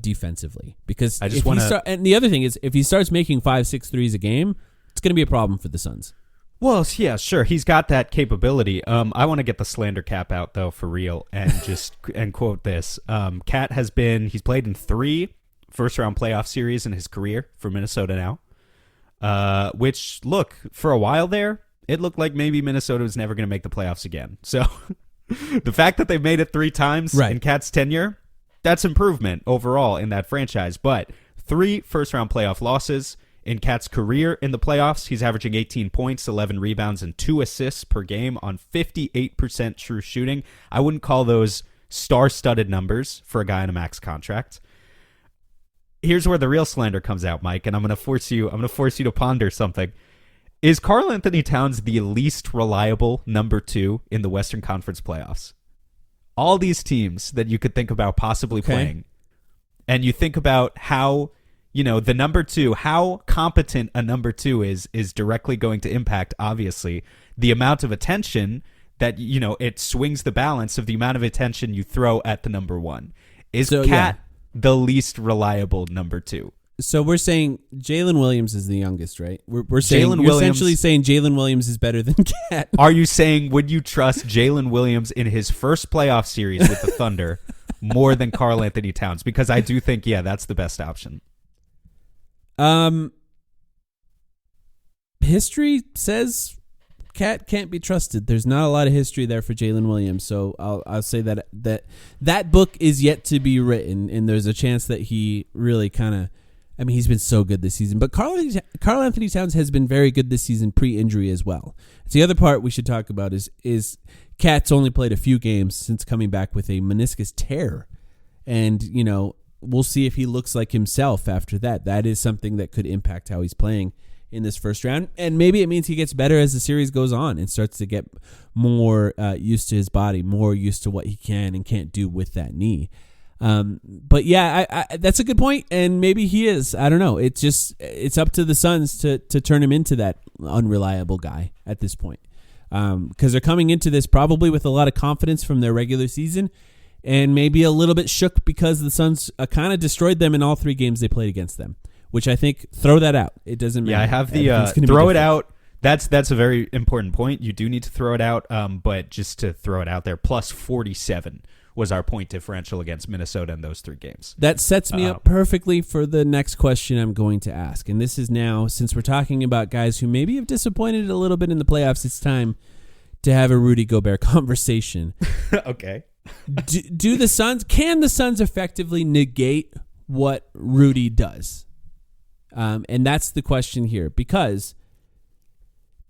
defensively. Because and the other thing is, if he starts making 5-6 threes a game, it's going to be a problem for the Suns. Well, yeah, sure. He's got that capability. I want to get the slander cap out, though, for real, and just and quote this. Cat he's played in 3 first-round playoff series in his career for Minnesota now, which, look, for a while there, it looked like maybe Minnesota was never going to make the playoffs again. So the fact that they made it 3 times in Cat's tenure, that's improvement overall in that franchise. But 3 first-round playoff losses. In Cat's career in the playoffs, he's averaging 18 points, 11 rebounds, and 2 assists per game on 58% true shooting. I wouldn't call those star-studded numbers for a guy on a max contract. Here's where the real slander comes out, Mike, and I'm going to force you to ponder something. Is Karl Anthony Towns the least reliable number 2 in the Western Conference playoffs? All these teams that you could think about possibly playing, and you think about how the number 2, how competent a number 2 is directly going to impact, obviously, the amount of attention that, it swings the balance of the amount of attention you throw at the number 1. Is Cat the least reliable number 2? So we're saying Jalen Williams is the youngest, right? We're saying you're essentially saying Jalen Williams is better than Cat. Are you saying, would you trust Jalen Williams in his first playoff series with the Thunder more than Karl Anthony Towns? Because I do think, that's the best option. History says Cat can't be trusted. There's not a lot of history there for Jalen Williams, so I'll say that book is yet to be written, and there's a chance that he really he's been so good this season. But Karl Anthony Towns has been very good this season pre-injury as well. So the other part we should talk about is Cat's only played a few games since coming back with a meniscus tear, and we'll see if he looks like himself after that. That is something that could impact how he's playing in this first round. And maybe it means he gets better as the series goes on and starts to get more used to his body, more used to what he can and can't do with that knee. But yeah, I that's a good point, and maybe he is. I don't know. It's up to the Suns to turn him into that unreliable guy at this point, because they're coming into this probably with a lot of confidence from their regular season, and maybe a little bit shook because the Suns kind of destroyed them in all 3 games they played against them. Which I think, throw that out. It doesn't matter. Yeah, I have the throw it out. That's a very important point. You do need to throw it out, but just to throw it out there, plus 47 was our point differential against Minnesota in those 3 games. That sets me up perfectly for the next question I'm going to ask. And this is now, since we're talking about guys who maybe have disappointed a little bit in the playoffs, it's time to have a Rudy Gobert conversation. Okay. Can the Suns effectively negate what Rudy does? And that's the question here, because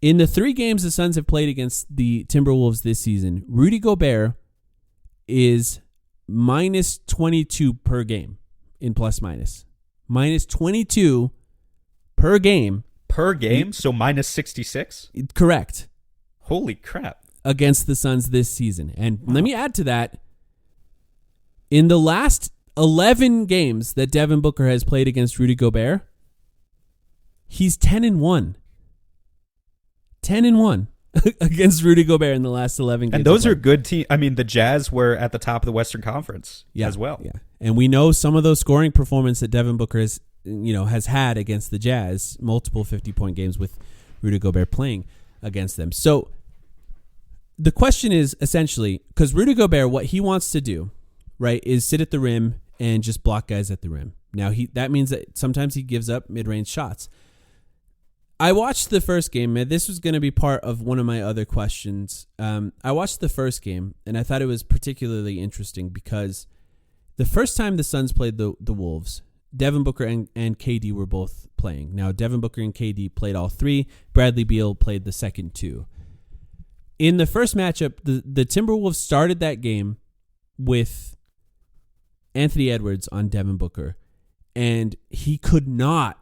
in the 3 games the Suns have played against the Timberwolves this season, Rudy Gobert is minus 22 per game in plus minus. Minus 22 per game. Per game? So minus 66? Correct. Holy crap. Against the Suns this season. And let me add to that, in the last 11 games that Devin Booker has played against Rudy Gobert, he's 10-1. 10-1 against Rudy Gobert in the last 11 games. And those are good teams. I mean, the Jazz were at the top of the Western Conference as well. Yeah. And we know some of those scoring performance that Devin Booker has had against the Jazz, multiple 50-point games with Rudy Gobert playing against them. So the question is essentially, because Rudy Gobert, what he wants to do, right, is sit at the rim and just block guys at the rim. Now, that means that sometimes he gives up mid-range shots. I watched the first game, and this was going to be part of one of my other questions. I watched the first game, and I thought it was particularly interesting because the first time the Suns played the Wolves, Devin Booker and KD were both playing. Now, Devin Booker and KD played all 3. Bradley Beal played the second 2. In the first matchup, the Timberwolves started that game with Anthony Edwards on Devin Booker, and he could not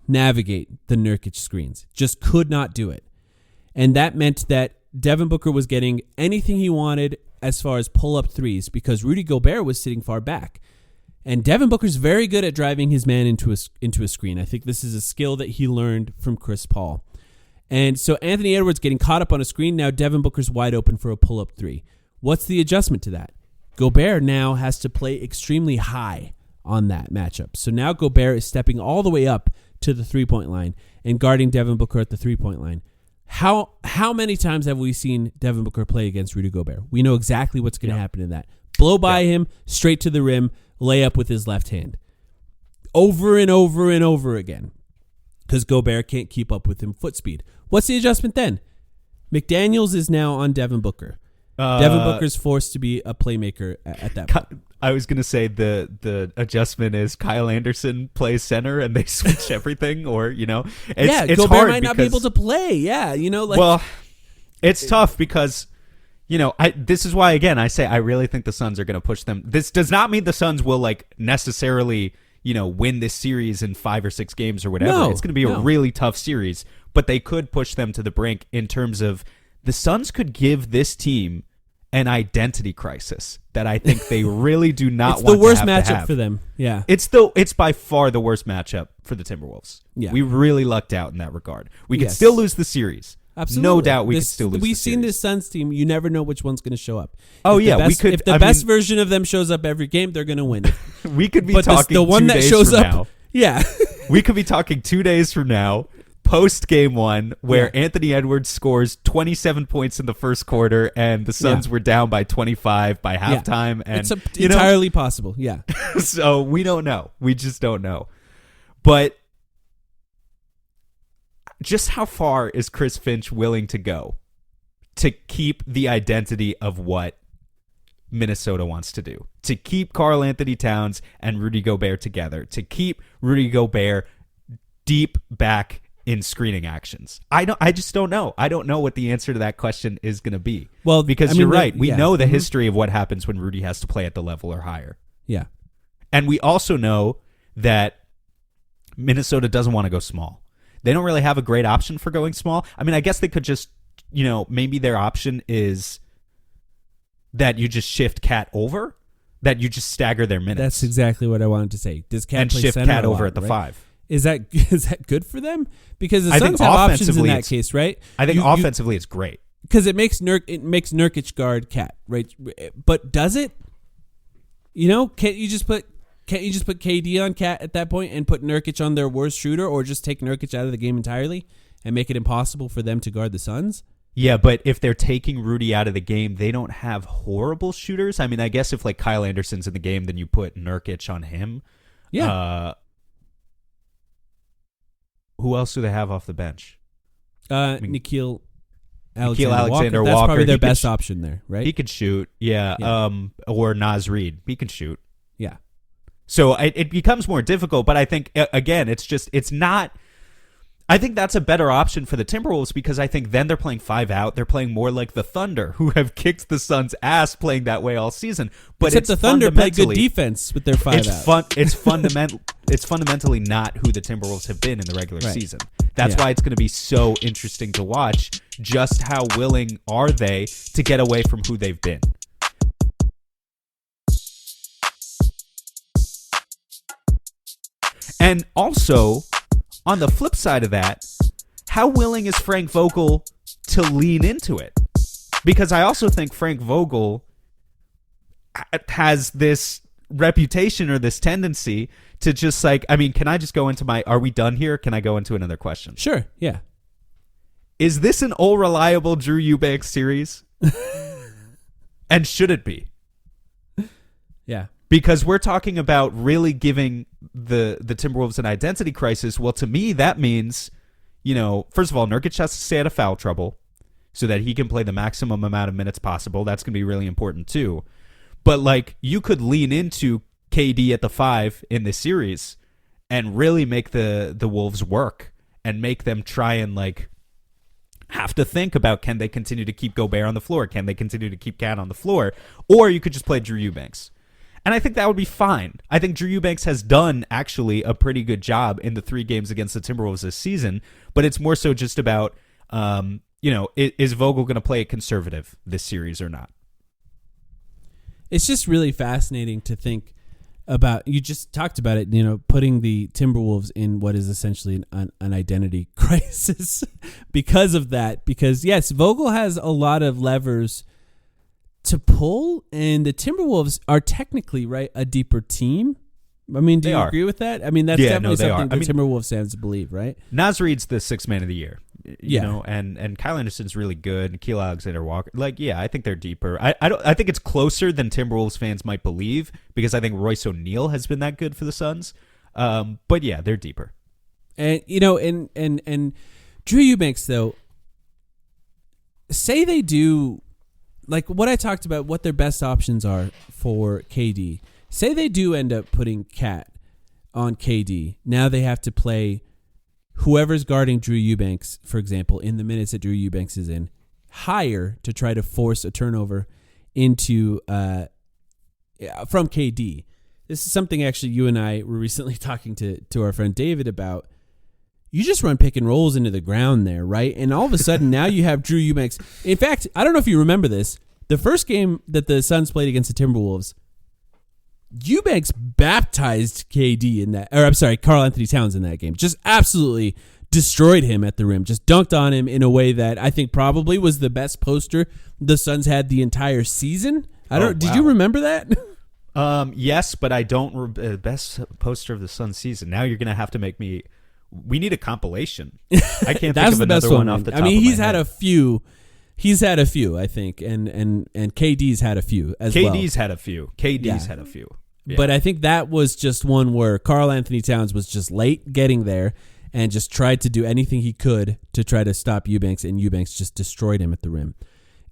navigate the Nurkic screens. Just could not do it. And that meant that Devin Booker was getting anything he wanted as far as pull-up threes because Rudy Gobert was sitting far back. And Devin Booker's very good at driving his man into a screen. I think this is a skill that he learned from Chris Paul. And so Anthony Edwards getting caught up on a screen. Now Devin Booker's wide open for a pull-up 3. What's the adjustment to that? Gobert now has to play extremely high on that matchup. So now Gobert is stepping all the way up to the 3-point line and guarding Devin Booker at the 3-point line. How many times have we seen Devin Booker play against Rudy Gobert? We know exactly what's going to happen in that. Blow by him, straight to the rim, lay up with his left hand. Over and over and over again. Because Gobert can't keep up with him foot speed. What's the adjustment then? McDaniels is now on Devin Booker. Devin Booker's forced to be a playmaker at that point. I was going to say the adjustment is Kyle Anderson plays center and they switch everything, or, it's Gobert hard might not be able to play. Yeah, well, it's tough because, this is why, again, I say I really think the Suns are going to push them. This does not mean the Suns will necessarily, win this series in 5 or 6 games or whatever. No, it's going to be a really tough series, but they could push them to the brink in terms of the Suns could give this team an identity crisis that I think they really do not it's want the worst to have matchup for them. Yeah. It's by far the worst matchup for the Timberwolves. Yeah. We really lucked out in that regard. We could still lose the series. Absolutely. No doubt we could still lose the series. We've seen this Suns team. You never know which one's going to show up. Oh, if yeah. If the best version of them shows up every game, they're going to win. We could be talking the one 2 that days shows from up, now. Yeah. We could be talking 2 days from now, post game 1, where Anthony Edwards scores 27 points in the first quarter and the Suns were down by 25 by halftime. And it's entirely possible. Yeah. So we don't know. We just don't know. But just how far is Chris Finch willing to go to keep the identity of what Minnesota wants to do? To keep Karl Anthony Towns and Rudy Gobert together, to keep Rudy Gobert deep back in screening actions. I just don't know. I don't know what the answer to that question is going to be. Well, because you're right. We know the history of what happens when Rudy has to play at the level or higher. Yeah. And we also know that Minnesota doesn't want to go small. They don't really have a great option for going small. I mean, I guess they could just, maybe their option is that you just shift Cat over, that you just stagger their minutes. That's exactly what I wanted to say. Does Cat and play shift center Cat a over lot, at the right? 5? Is that good for them? Because the I think Suns have options in offensively that case, right? I think offensively it's great. Because it makes Nurkic guard Cat, right? But does it? Can't you just put KD on Cat at that point and put Nurkic on their worst shooter, or just take Nurkic out of the game entirely and make it impossible for them to guard the Suns? Yeah, but if they're taking Rudy out of the game, they don't have horrible shooters. I mean, I guess if like Kyle Anderson's in the game, then you put Nurkic on him. Yeah. Who else do they have off the bench? Nikhil Alexander That's Walker. probably their best option there, right? He could shoot, yeah. Or Naz Reid. He can shoot. Yeah. So it becomes more difficult, but I think, again, it's not... I think that's a better option for the Timberwolves because I think then they're playing 5 out. They're playing more like the Thunder, who have kicked the Suns' ass playing that way all season. But Except the Thunder play good defense with their 5 out. It's fundamentally not who the Timberwolves have been in the regular season. That's why it's going to be so interesting to watch just how willing are they to get away from who they've been. And also, on the flip side of that, how willing is Frank Vogel to lean into it? Because I also think Frank Vogel has this reputation or this tendency to just like, I mean, can I just go into are we done here? Can I go into another question? Sure, yeah. Is this an all reliable Drew Eubanks series? And should it be? Yeah. Because we're talking about really giving the Timberwolves an identity crisis. Well, to me, that means, first of all, Nurkic has to stay out of foul trouble so that he can play the maximum amount of minutes possible. That's going to be really important, too. But, like, you could lean into KD at the 5 in this series and really make the Wolves work and make them try and, like, have to think about, can they continue to keep Gobert on the floor? Can they continue to keep Cat on the floor? Or you could just play Drew Eubanks. And I think that would be fine. I think Drew Eubanks has done, actually, a pretty good job in the 3 games against the Timberwolves this season, but it's more so just about, is Vogel going to play it conservative this series or not? It's just really fascinating to think about. You just talked about it, putting the Timberwolves in what is essentially an identity crisis because of that. Because, yes, Vogel has a lot of levers to pull, and the Timberwolves are technically, right, a deeper team. I mean, do you agree with that? I mean, that's definitely something the Timberwolves fans believe, right? Naz Reid's the 6th man of the year, you know, and Kyle Anderson's really good. Nikhil Alexander Walker, I think they're deeper. I think it's closer than Timberwolves fans might believe because I think Royce O'Neal has been that good for the Suns. But yeah, they're deeper. And and Drew Eubanks, though, say they do. Like what I talked about, what their best options are for KD. Say they do end up putting Cat on KD. Now they have to play whoever's guarding Drew Eubanks, for example, in the minutes that Drew Eubanks is in, higher to try to force a turnover into from KD. This is something actually you and I were recently talking to our friend David about. You just run pick and rolls into the ground there, right? And all of a sudden, now you have Drew Eubanks. In fact, I don't know if you remember this. The first game that the Suns played against the Timberwolves, Eubanks baptized KD in that, or I'm sorry, Karl Anthony Towns in that game. Just absolutely destroyed him at the rim. Just dunked on him in a way that I think probably was the best poster the Suns had the entire season. Did you remember that? Yes, but I don't. Best poster of the Suns season. Now you're going to have to make me. We need a compilation. I can't think of another one off the top of my head. He's had a few. He's had a few, I think, and KD's had a few as well. KD's had a few. Had a few. Yeah. But I think that was just one where Karl Anthony Towns was just late getting there and just tried to do anything he could to try to stop Eubanks, and Eubanks just destroyed him at the rim.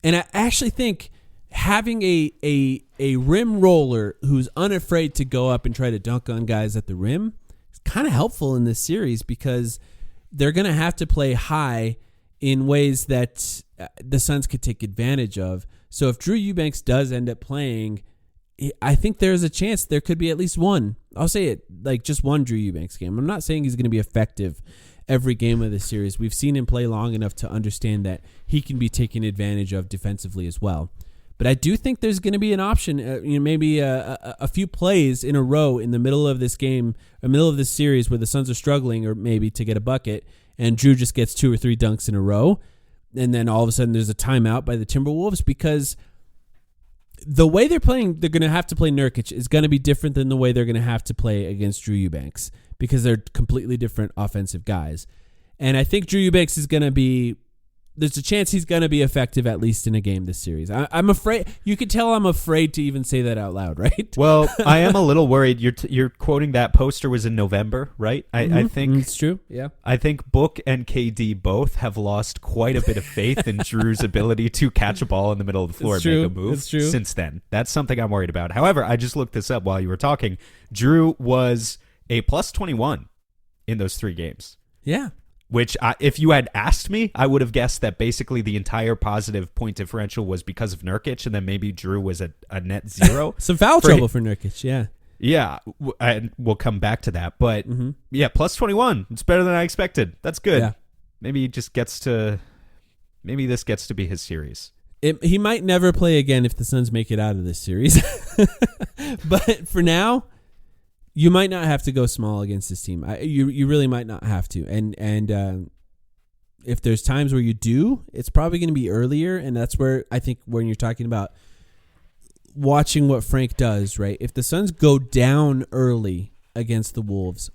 And I actually think having a rim roller who's unafraid to go up and try to dunk on guys at the rim is kind of helpful in this series because they're going to have to play high in ways that the Suns could take advantage of. So if Drew Eubanks does end up playing, I think there's a chance there could be at least one. I'll say it like just one Drew Eubanks game. I'm not saying he's going to be effective every game of the series. We've seen him play long enough to understand that he can be taken advantage of defensively as well. But I do think there's going to be an option, maybe a few plays in a row in the middle of this game, or middle of this series where the Suns are struggling or maybe to get a bucket, and Drew just gets 2 or 3 dunks in a row, and then all of a sudden there's a timeout by the Timberwolves because the way they're playing, they're going to have to play Nurkic is going to be different than the way they're going to have to play against Drew Eubanks because they're completely different offensive guys. And I think Drew Eubanks is going to be... There's a chance he's going to be effective at least in a game this series. I'm afraid. You could tell I'm afraid to even say that out loud, right? Well, I am a little worried. You're quoting that poster was in November, right? I think it's true. Yeah. I think Book and KD both have lost quite a bit of faith in Drew's ability to catch a ball in the middle of the floor and make a move since then. That's something I'm worried about. However, I just looked this up while you were talking. Drew was a plus 21 in those 3 games. Yeah. Which, if you had asked me, I would have guessed that basically the entire positive point differential was because of Nurkic, and then maybe Drew was a net 0. Some foul trouble for Nurkic, yeah. Yeah, and we'll come back to that. But, yeah, plus 21. It's better than I expected. That's good. Yeah. Maybe he just gets to... Maybe this gets to be his series. He might never play again if the Suns make it out of this series. But for now... You might not have to go small against this team. You really might not have to. And if there's times where you do, it's probably going to be earlier. And that's where I think when you're talking about watching what Frank does, right? If the Suns go down early against the Wolves,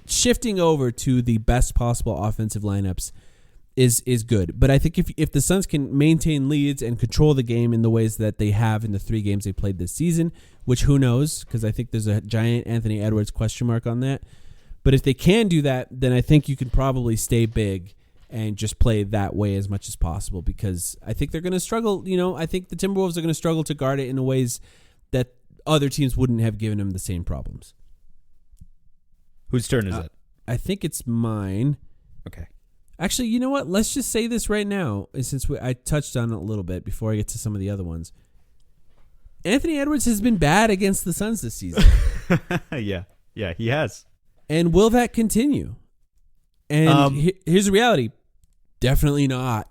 shifting over to the best possible offensive lineups is good. But I think if the Suns can maintain leads and control the game in the ways that they have in the 3 games they played this season, which who knows, because I think there's a giant Anthony Edwards question mark on that. But if they can do that, then I think you can probably stay big and just play that way as much as possible because I think they're going to struggle. I think the Timberwolves are going to struggle to guard it in ways that other teams wouldn't have given them the same problems. Whose turn is it? I think it's mine. Okay. Actually, you know what? Let's just say this right now, since I touched on it a little bit before I get to some of the other ones. Anthony Edwards has been bad against the Suns this season. Yeah, he has. And will that continue? And here's the reality. Definitely not.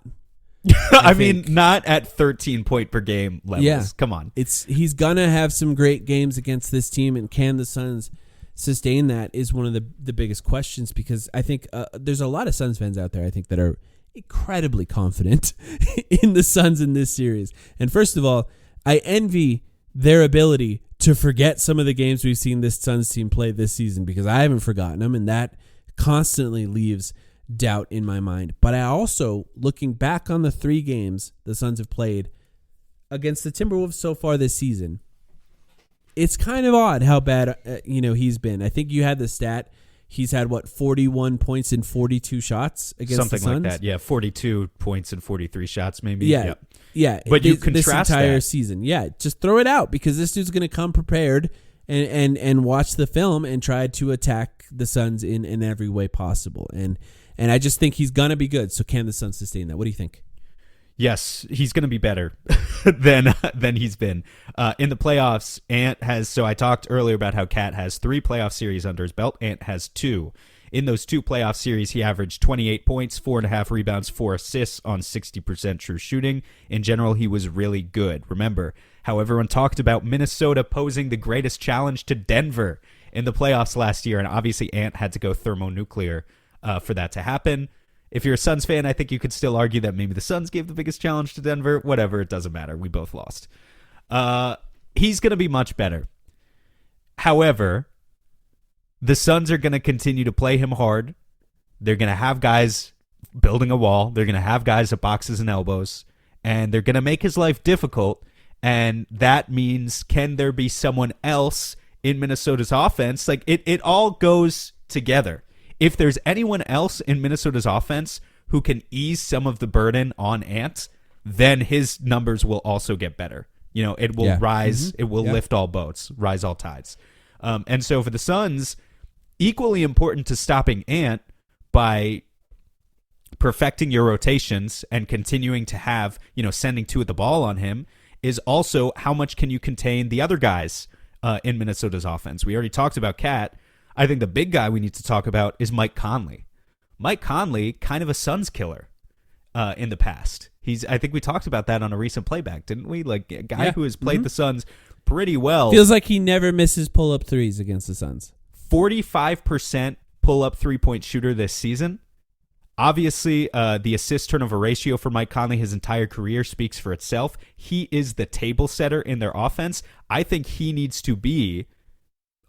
I mean, not at 13 point per game levels. Yeah. Come on. He's going to have some great games against this team, and can the Suns sustain that is one of the biggest questions because I think there's a lot of Suns fans out there, I think, that are incredibly confident in the Suns in this series. And first of all, I envy their ability to forget some of the games we've seen this Suns team play this season because I haven't forgotten them, and that constantly leaves doubt in my mind. But I also, looking back on the 3 games the Suns have played against the Timberwolves so far this season, it's kind of odd how bad he's been. I think you had the stat. He's had, 41 points in 42 shots against the Suns? Something like that, yeah. 42 points and 43 shots maybe. Yeah. Yeah. But you contrast this entire that. season. Yeah, just throw it out because this dude's going to come prepared and watch the film and try to attack the Suns in every way possible. And I just think he's going to be good. So can the Suns sustain that? What do you think? Yes, he's going to be better than he's been. In the playoffs, Ant has... So I talked earlier about how Cat has 3 playoff series under his belt. Ant has 2. In those 2 playoff series, he averaged 28 points, 4.5 rebounds, 4 assists on 60% true shooting. In general, he was really good. Remember how everyone talked about Minnesota posing the greatest challenge to Denver in the playoffs last year, and obviously Ant had to go thermonuclear for that to happen. If you're a Suns fan, I think you could still argue that maybe the Suns gave the biggest challenge to Denver. Whatever, it doesn't matter. We both lost. He's going to be much better. However, the Suns are going to continue to play him hard. They're going to have guys building a wall. They're going to have guys at boxes and elbows. And they're going to make his life difficult. And that means, can there be someone else in Minnesota's offense? Like, it all goes together. If there's anyone else in Minnesota's offense who can ease some of the burden on Ant, then his numbers will also get better. It will rise. Mm-hmm. It will lift all boats, rise all tides. And so for the Suns, equally important to stopping Ant by perfecting your rotations and continuing to have, sending 2 at the ball on him is also how much can you contain the other guys in Minnesota's offense. We already talked about Cat. I think the big guy we need to talk about is Mike Conley. Mike Conley, kind of a Suns killer in the past. I think we talked about that on a recent playback, didn't we? Like a guy who has played the Suns pretty well. Feels like he never misses pull-up threes against the Suns. 45% pull-up three-point shooter this season. Obviously, the assist-turnover ratio for Mike Conley his entire career speaks for itself. He is the table setter in their offense. I think he needs to be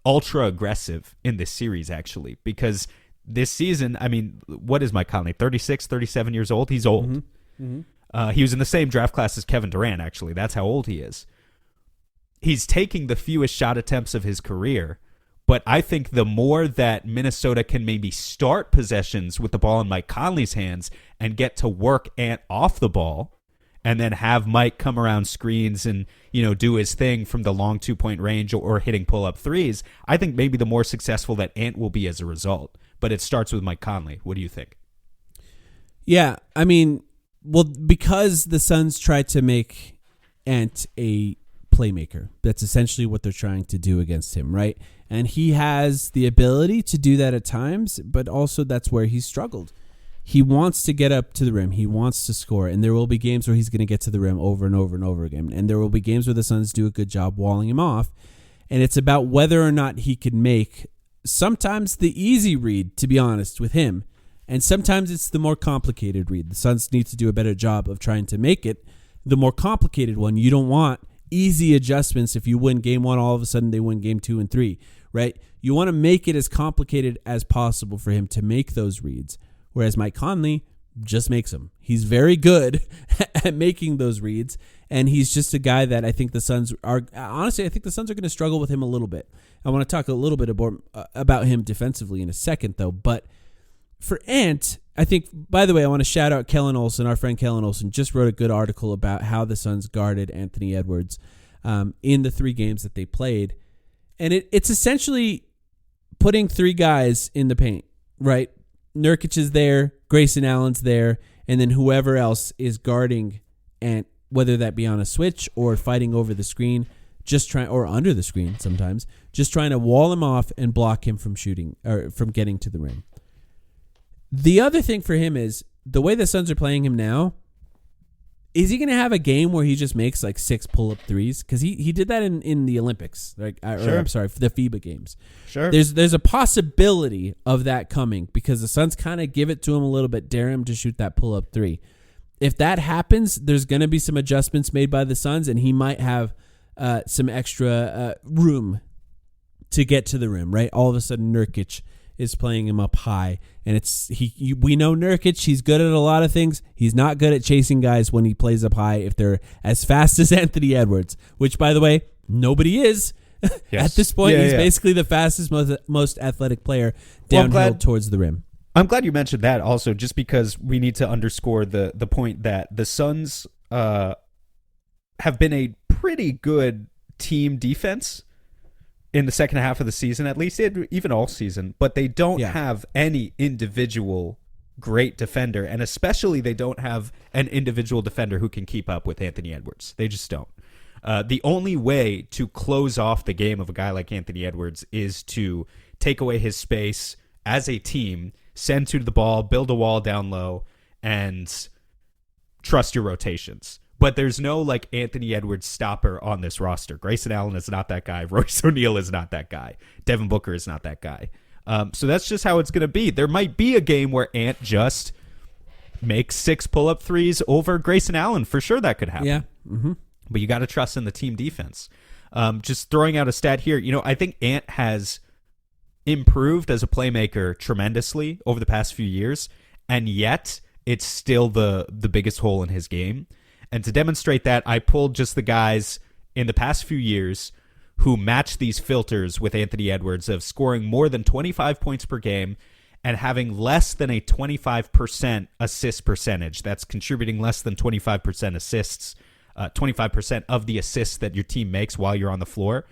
ultra-aggressive in this series, actually, because this season, I mean, what is Mike Conley? 36, 37 years old? He's old. He was in the same draft class as Kevin Durant, actually. That's how old he is. He's taking the fewest shot attempts of his career. But I think the more that Minnesota can maybe start possessions with the ball in Mike Conley's hands and get to work Ant off the ball, and then have Mike come around screens and, do his thing from the long 2-point range or hitting pull-up threes, I think maybe the more successful that Ant will be as a result. But it starts with Mike Conley. What do you think? Yeah, I mean, well, because the Suns tried to make Ant a playmaker, that's essentially what they're trying to do against him, right? And he has the ability to do that at times, but also that's where he's struggled. He wants to get up to the rim. He wants to score. And there will be games where he's going to get to the rim over and over and over again. And there will be games where the Suns do a good job walling him off. And it's about whether or not he can make sometimes the easy read, to be honest, with him. And sometimes it's the more complicated read. The Suns need to do a better job of trying to make it the more complicated one. You don't want easy adjustments. If you win game one, all of a sudden they win game 2 and 3, right? You want to make it as complicated as possible for him to make those reads. Whereas Mike Conley just makes them. He's very good at making those reads. And he's just a guy that I think the Suns are, honestly, I think the Suns are going to struggle with him a little bit. I want to talk a little bit about him defensively in a second, though. But for Ant, I think, by the way, I want to shout out Kellen Olson. Our friend Kellen Olson just wrote a good article about how the Suns guarded Anthony Edwards in the 3 games that they played. And it's essentially putting 3 guys in the paint, right? Nurkic is there, Grayson Allen's there, and then whoever else is guarding Ant, whether that be on a switch or fighting over the screen, or under the screen sometimes, just trying to wall him off and block him from shooting or from getting to the rim. The other thing for him is the way the Suns are playing him now. Is he going to have a game where he just makes like 6 pull-up threes? Because he did that in the Olympics, sure. I'm sorry, for the FIBA games. Sure. There's a possibility of that coming because the Suns kind of give it to him a little bit, dare him to shoot that pull-up 3. If that happens, there's going to be some adjustments made by the Suns, and he might have some extra room to get to the rim. Right? All of a sudden, Nurkic is playing him up high, and we know Nurkic. He's good at a lot of things. He's not good at chasing guys when he plays up high if they're as fast as Anthony Edwards, which, by the way, nobody is. Yes. At this point, he's basically the fastest, most athletic player downhill towards the rim. I'm glad you mentioned that also, just because we need to underscore the point that the Suns have been a pretty good team defense in the second half of the season, at least, even all season, but they don't have any individual great defender, and especially they don't have an individual defender who can keep up with Anthony Edwards. They just don't. The only way to close off the game of a guy like Anthony Edwards is to take away his space as a team, send to the ball, build a wall down low, and trust your rotations. But there's no like Anthony Edwards stopper on this roster. Grayson Allen is not that guy. Royce O'Neal is not that guy. Devin Booker is not that guy. So that's just how it's going to be. There might be a game where Ant just makes 6 pull-up threes over Grayson Allen. For sure that could happen. Yeah. Mm-hmm. But you got to trust in the team defense. Just throwing out a stat here. I think Ant has improved as a playmaker tremendously over the past few years, and yet it's still the biggest hole in his game. And to demonstrate that, I pulled just the guys in the past few years who match these filters with Anthony Edwards of scoring more than 25 points per game and having less than a 25% assist percentage. That's contributing less than 25% assists, 25% of the assists that your team makes while you're on the floor.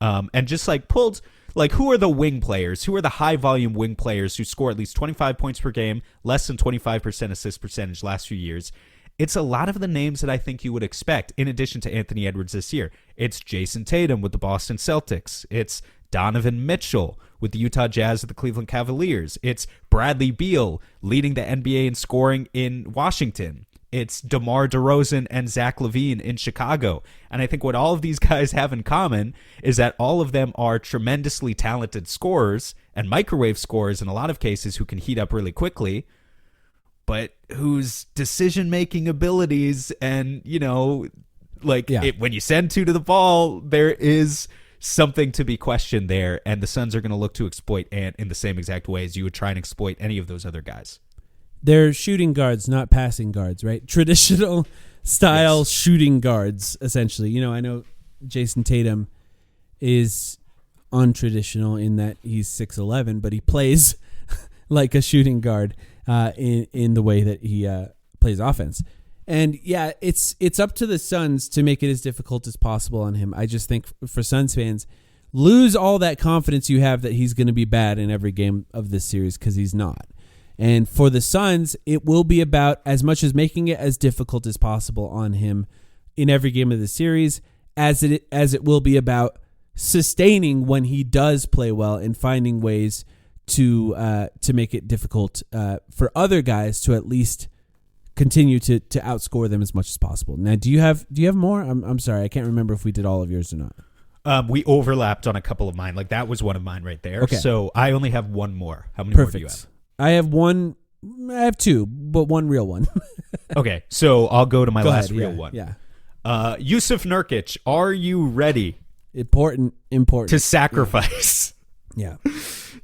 And just like pulled, like, who are the wing players? Who are the high volume wing players who score at least 25 points per game, less than 25% assist percentage last few years? It's a lot of the names that I think you would expect, in addition to Anthony Edwards this year. It's Jason Tatum with the Boston Celtics. It's Donovan Mitchell with the Utah Jazz or the Cleveland Cavaliers. It's Bradley Beal leading the NBA in scoring in Washington. It's DeMar DeRozan and Zach LaVine in Chicago. And I think what all of these guys have in common is that all of them are tremendously talented scorers and microwave scorers in a lot of cases who can heat up really quickly, but whose decision-making abilities and, when you send two to the ball, there is something to be questioned there. And the Suns are going to look to exploit Ant in the same exact way as you would try and exploit any of those other guys. They're shooting guards, not passing guards, right? Traditional style shooting guards, essentially. I know Jason Tatum is untraditional in that he's 6'11", but he plays like a shooting guard in the way that he plays offense. And yeah, it's up to the Suns to make it as difficult as possible on him. I just think for Suns fans, lose all that confidence you have that he's going to be bad in every game of this series, because he's not. And for the Suns, it will be about as much as making it as difficult as possible on him in every game of the series, as it will be about sustaining when he does play well and finding ways to make it difficult for other guys to at least continue to outscore them as much as possible. Now, do you have more? I'm sorry, I can't remember if we did all of yours or not. We overlapped on a couple of mine. Like, that was one of mine right there. Okay. So I only have one more. How many more do you have? I have two, but one real one. Okay, so I'll go to my last ahead. real one. Yeah. Yusuf Nurkic, are you ready? Important. To sacrifice. Yeah.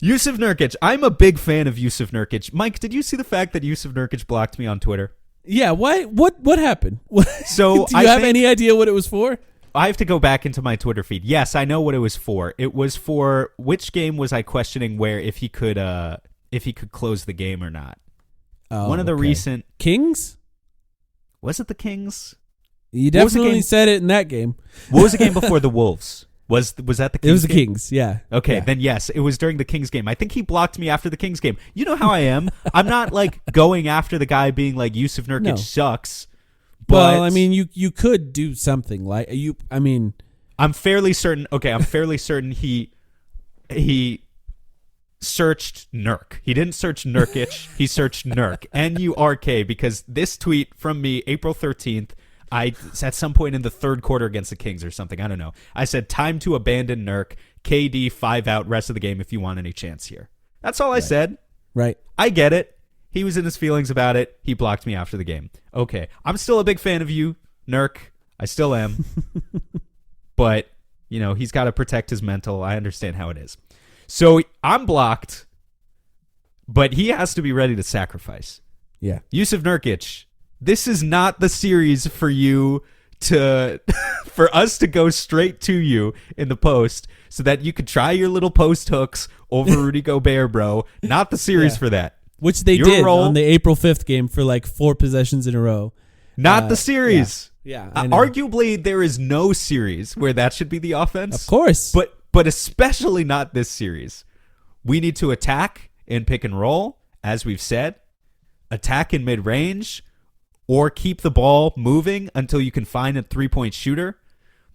Yusuf Nurkic. I'm a big fan of Yusuf Nurkic. Mike, did you see the fact that Yusuf Nurkic blocked me on Twitter? Yeah. Why? What happened? So do you have any idea what it was for? I have to go back into my Twitter feed. Yes, I know what it was for. It was for, which game was I questioning where if he could close the game or not. Oh, one of the recent Kings? Was it the Kings? You definitely said it in that game. What was the game before the Wolves? Was that the Kings? It was the game? Kings, yeah. Okay, yeah. Then yes, it was during the Kings game. I think he blocked me after the Kings game. You know how I am. I'm not like going after the guy being like Yusuf Nurkic sucks. But well, I mean, you could do something like you. I mean, I'm fairly certain. Okay, I'm fairly certain he searched Nurk. He didn't search Nurkic. He searched Nurk. N-U-R-K, because this tweet from me, April 13th, at some point in the third quarter against the Kings or something, I don't know. I said, time to abandon Nurk. KD 5 out rest of the game if you want any chance here. That's all I said. Right. I get it. He was in his feelings about it. He blocked me after the game. Okay. I'm still a big fan of you, Nurk. I still am. But, he's got to protect his mental. I understand how it is. So I'm blocked, but he has to be ready to sacrifice. Yeah. Yusuf Nurkic, this is not the series for you to, for us to go straight to you in the post so that you could try your little post hooks over Rudy Gobert, bro. Not the series for that. Which they did on the April 5th game for like 4 possessions in a row. Not the series. Yeah. Arguably, there is no series where that should be the offense. Of course. But especially not this series. We need to attack in pick and roll, as we've said, attack in mid-range, or keep the ball moving until you can find a three-point shooter.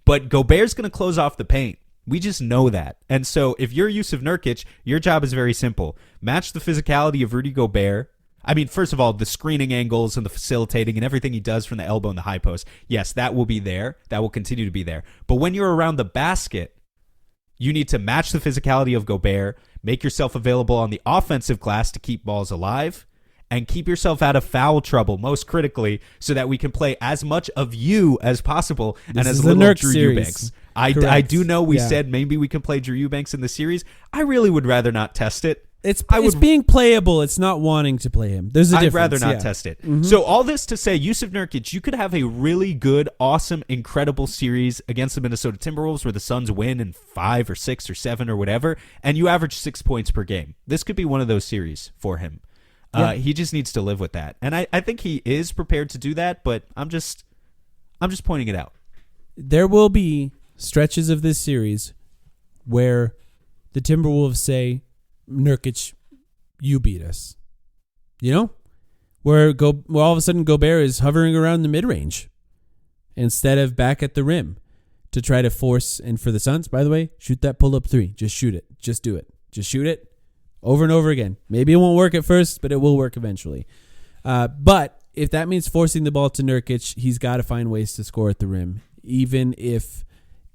But Gobert's going to close off the paint. We just know that. And so if you're Yusuf Nurkic, your job is very simple. Match the physicality of Rudy Gobert. I mean, first of all, the screening angles and the facilitating and everything he does from the elbow and the high post. Yes, that will be there. That will continue to be there. But when you're around the basket, you need to match the physicality of Gobert, make yourself available on the offensive glass to keep balls alive, and keep yourself out of foul trouble, most critically, so that we can play as much of you as possible and as little of Drew Eubanks. I do know we said maybe we can play Drew Eubanks in the series. I really would rather not test it. It's being playable. It's not wanting to play him. There's a difference. I'd rather not test it. Mm-hmm. So all this to say, Yusuf Nurkic, you could have a really good, awesome, incredible series against the Minnesota Timberwolves where the Suns win in 5 or 6 or 7 or whatever, and you average 6 points per game. This could be one of those series for him. Yeah. He just needs to live with that. And I think he is prepared to do that, but I'm just pointing it out. There will be stretches of this series where the Timberwolves say, Nurkic, you beat us. Where all of a sudden Gobert is hovering around the mid-range instead of back at the rim to try to force, and for the Suns, by the way, shoot that pull-up 3. Just shoot it. Just do it. Just shoot it over and over again. Maybe it won't work at first, but it will work eventually. But if that means forcing the ball to Nurkic, he's got to find ways to score at the rim, even if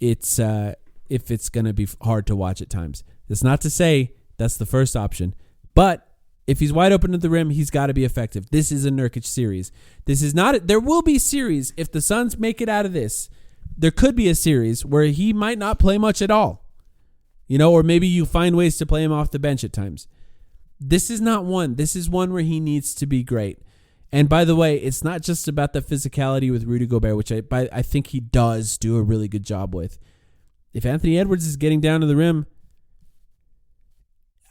it's going to be hard to watch at times. That's not to say that's the first option, but if he's wide open at the rim, he's got to be effective. This is a Nurkic series. This is not. There will be series if the Suns make it out of this. There could be a series where he might not play much at all, or maybe you find ways to play him off the bench at times. This is not one. This is one where he needs to be great. And by the way, it's not just about the physicality with Rudy Gobert, which I think he does do a really good job with. If Anthony Edwards is getting down to the rim,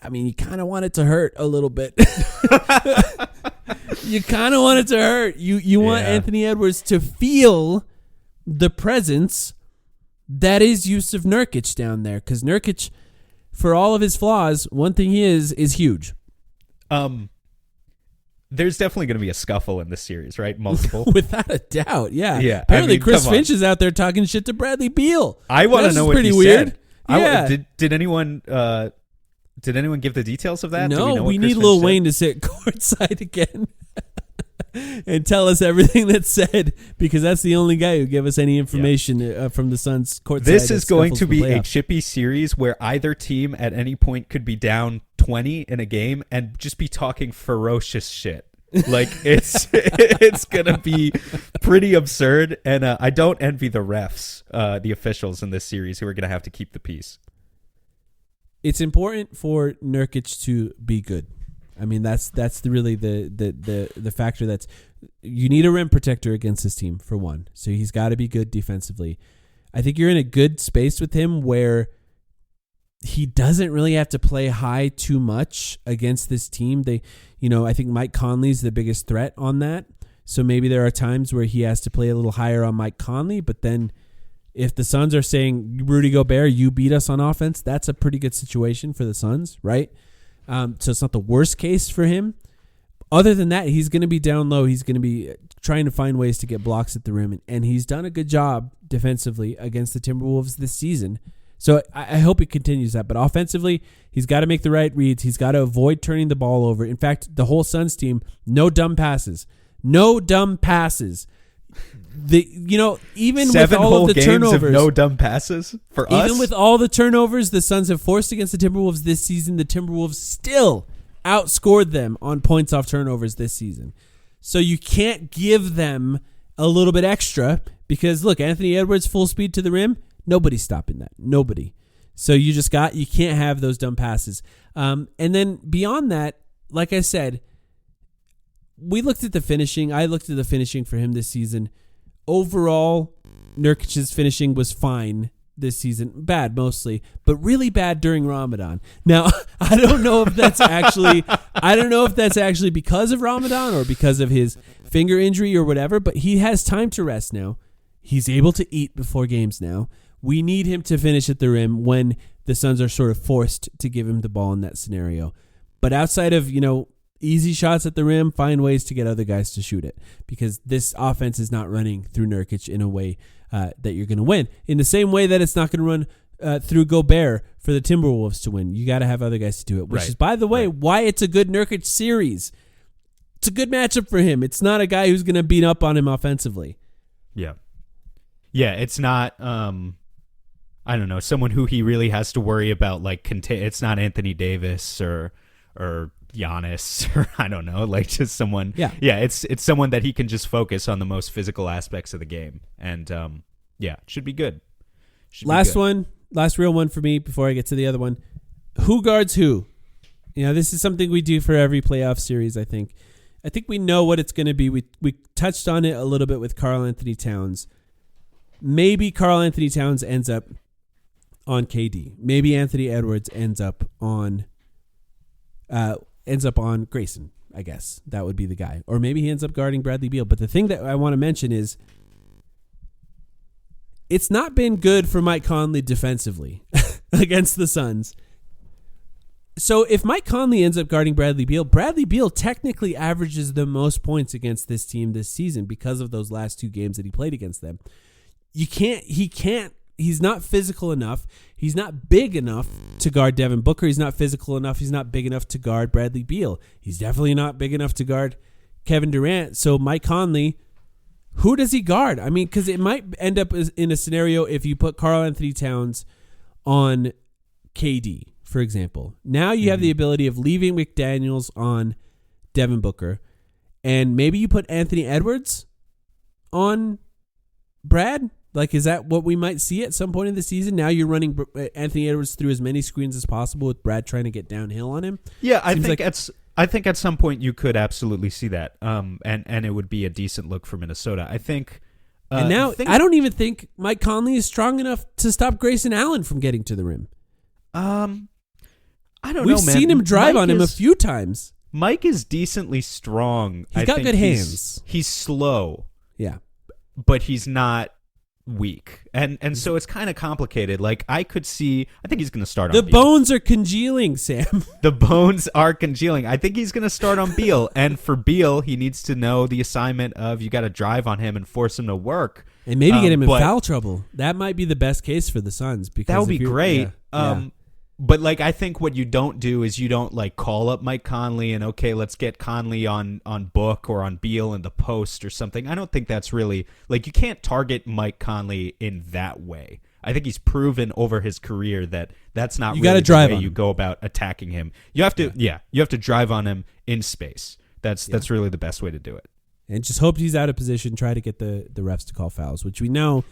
I mean, you kind of want it to hurt a little bit. You kind of want it to hurt. You want Anthony Edwards to feel the presence that is Yusuf Nurkic down there. Because Nurkic, for all of his flaws, one thing he is huge. There's definitely going to be a scuffle in this series, right? Multiple. Without a doubt, yeah. Yeah. Apparently, Chris Finch is out there talking shit to Bradley Beal. I want to know what pretty he weird. said. Yeah. Did anyone give the details of that? No, we Chris need Finch Lil said? Wayne to sit courtside again and tell us everything that's said, because that's the only guy who gave us any information from the Suns courtside. This is going to be a playoff. chippy series where either team at any point could be down 20 in a game and just be talking ferocious shit. Like it's gonna be pretty absurd, and I don't envy the refs, the officials in this series, who are gonna have to keep the peace. It's important for Nurkic to be good. I mean, that's really the factor. That's, you need a rim protector against this team, for one. So he's got to be good defensively. I think you're in a good space with him where he doesn't really have to play high too much against this team. I think Mike Conley's the biggest threat on that. So maybe there are times where he has to play a little higher on Mike Conley, but then if the Suns are saying, Rudy Gobert, you beat us on offense, that's a pretty good situation for the Suns, right? So it's not the worst case for him. Other than that, he's going to be down low. He's going to be trying to find ways to get blocks at the rim, and he's done a good job defensively against the Timberwolves this season. So I hope he continues that. But offensively, he's got to make the right reads. He's got to avoid turning the ball over. In fact, the whole Suns team, no dumb passes. No dumb passes. Even with all of the turnovers, no dumb passes for us. Even with all the turnovers the Suns have forced against the Timberwolves this season, the Timberwolves still outscored them on points off turnovers this season. So you can't give them a little bit extra because, look, Anthony Edwards full speed to the rim. Nobody's stopping that. Nobody. So you can't have those dumb passes. And then beyond that, like I said, we looked at the finishing. I looked at the finishing for him this season. Overall, Nurkic's finishing was fine this season. Bad mostly, but really bad during Ramadan. Now, I don't know if that's actually because of Ramadan or because of his finger injury or whatever, but he has time to rest now. He's able to eat before games now. We need him to finish at the rim when the Suns are sort of forced to give him the ball in that scenario. But outside of, easy shots at the rim, find ways to get other guys to shoot it, because this offense is not running through Nurkic in a way that you're going to win. In the same way that it's not going to run through Gobert for the Timberwolves to win. You got to have other guys to do it, which is, by the way, why it's a good Nurkic series. It's a good matchup for him. It's not a guy who's going to beat up on him offensively. Yeah. Yeah, it's not, I don't know, someone who he really has to worry about, like, it's not Anthony Davis or Giannis, or I don't know, like just someone. Yeah, it's someone that he can just focus on the most physical aspects of the game, and should be good. Last real one for me before I get to the other one. Who guards who? This is something we do for every playoff series. I think we know what it's going to be. We touched on it a little bit with Karl Anthony Towns. Maybe Karl Anthony Towns ends up on KD. Maybe Anthony Edwards ends up on Grayson, I guess. That would be the guy. Or maybe he ends up guarding Bradley Beal. But the thing that I want to mention is it's not been good for Mike Conley defensively against the Suns. So if Mike Conley ends up guarding Bradley Beal technically averages the most points against this team this season because of those last two games that he played against them. He can't he's not physical enough. He's not big enough to guard Devin Booker. He's not physical enough. He's not big enough to guard Bradley Beal. He's definitely not big enough to guard Kevin Durant. So Mike Conley, who does he guard? I mean, because it might end up in a scenario if you put Karl Anthony Towns on KD, for example. Now you have the ability of leaving McDaniels on Devin Booker, and maybe you put Anthony Edwards on Brad. Like, is that what we might see at some point in the season? Now you're running Anthony Edwards through as many screens as possible with Brad trying to get downhill on him. Yeah, I think at some point you could absolutely see that, and it would be a decent look for Minnesota. I think. And now I don't even think Mike Conley is strong enough to stop Grayson Allen from getting to the rim. I don't know, man. We've seen him drive on him a few times. Mike is decently strong. He's got good hands. He's slow. Yeah. But he's not weak. And so it's kind of complicated. Like, I think he's going to start on Beal. The bones are congealing, Sam. The bones are congealing. I think he's going to start on Beal. And for Beal, he needs to know the assignment of you got to drive on him and force him to work. And maybe get him in foul trouble. That might be the best case for the Suns. Because that would be great. Yeah. But, like, I think what you don't do is you don't, like, call up Mike Conley and, okay, let's get Conley on Book or on Beal in the post or something. I don't think that's really, like, you can't target Mike Conley in that way. I think he's proven over his career that that's not really the way you go about attacking him. You have to, you have to drive on him in space. That's really the best way to do it. And just hope he's out of position, try to get the refs to call fouls, which we know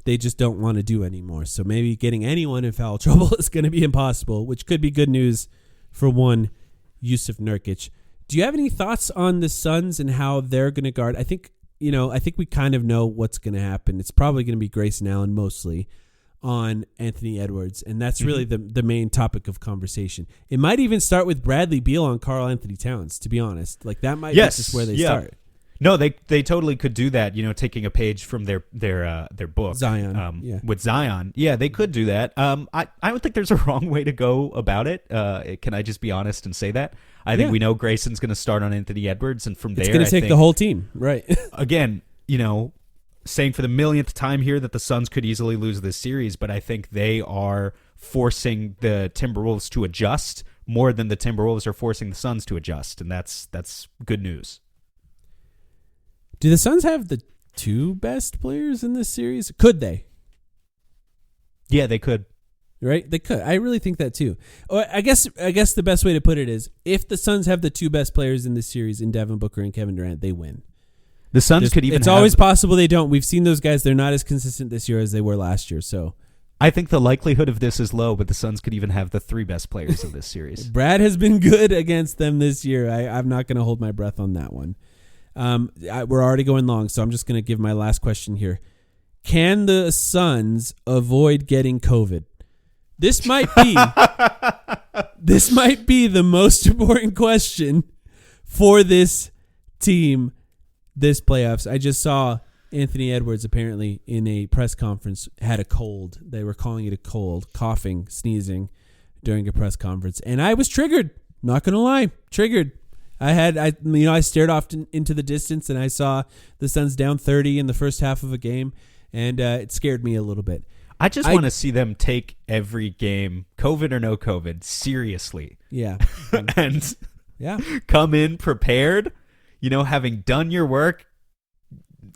they just don't want to do anymore. So maybe getting anyone in foul trouble is going to be impossible, which could be good news for one Yusuf Nurkic. Do you have any thoughts on the Suns and how they're going to guard? I think we kind of know what's going to happen. It's probably going to be Grayson Allen mostly on Anthony Edwards, and that's really the main topic of conversation. It might even start with Bradley Beal on Karl Anthony Towns, to be honest. Like, that might be just where they start. No, they totally could do that. Taking a page from their book, Zion, with Zion. Yeah, they could do that. I don't think there's a wrong way to go about it. Can I just be honest and say that? I think we know Grayson's going to start on Anthony Edwards, and from there, it's going to take the whole team, right? Again, saying for the millionth time here that the Suns could easily lose this series, but I think they are forcing the Timberwolves to adjust more than the Timberwolves are forcing the Suns to adjust, and that's good news. Do the Suns have the two best players in this series? Could they? Yeah, they could. Right? They could. I really think that too. Or I guess the best way to put it is, if the Suns have the two best players in this series in Devin Booker and Kevin Durant, they win. The Suns could even. It's always possible they don't. We've seen those guys. They're not as consistent this year as they were last year. So I think the likelihood of this is low, but the Suns could even have the three best players of this series. Brad has been good against them this year. I'm not going to hold my breath on that one. We're already going long, so I'm just going to give my last question here. Can the Suns avoid getting COVID? This might be the most important question for this team this playoffs. I just saw Anthony Edwards apparently in a press conference had a cold. They were calling it a cold, coughing, sneezing during a press conference, and I was triggered. Not going to lie, triggered. I stared off into the distance and I saw the Suns down 30 in the first half of a game, and it scared me a little bit. I just want to see them take every game, COVID or no COVID, seriously. Yeah. And come in prepared, having done your work,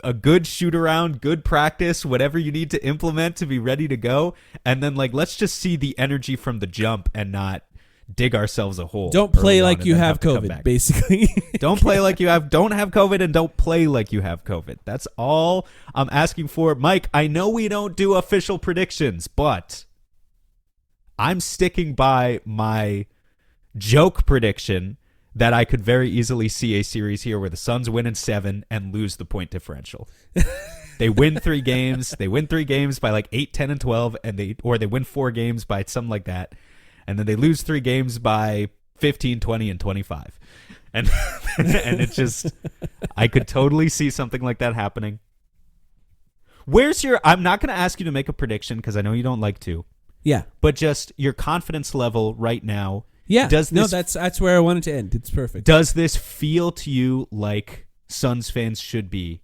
a good shoot around, good practice, whatever you need to implement to be ready to go. And then, let's just see the energy from the jump and not dig ourselves a hole. Don't play like you have COVID, basically. Don't have COVID, and don't play like you have COVID. That's all I'm asking for. Mike, I know we don't do official predictions, but I'm sticking by my joke prediction that I could very easily see a series here where the Suns win in 7 and lose the point differential. They win 3 games. They win 3 games by 8, 10, and 12, or they win 4 games by something like that. And then they lose 3 games by 15, 20, and 25. And it's just, I could totally see something like that happening. I'm not going to ask you to make a prediction because I know you don't like to. Yeah. But just your confidence level right now. Yeah. That's where I wanted to end. It's perfect. Does this feel to you like Suns fans should be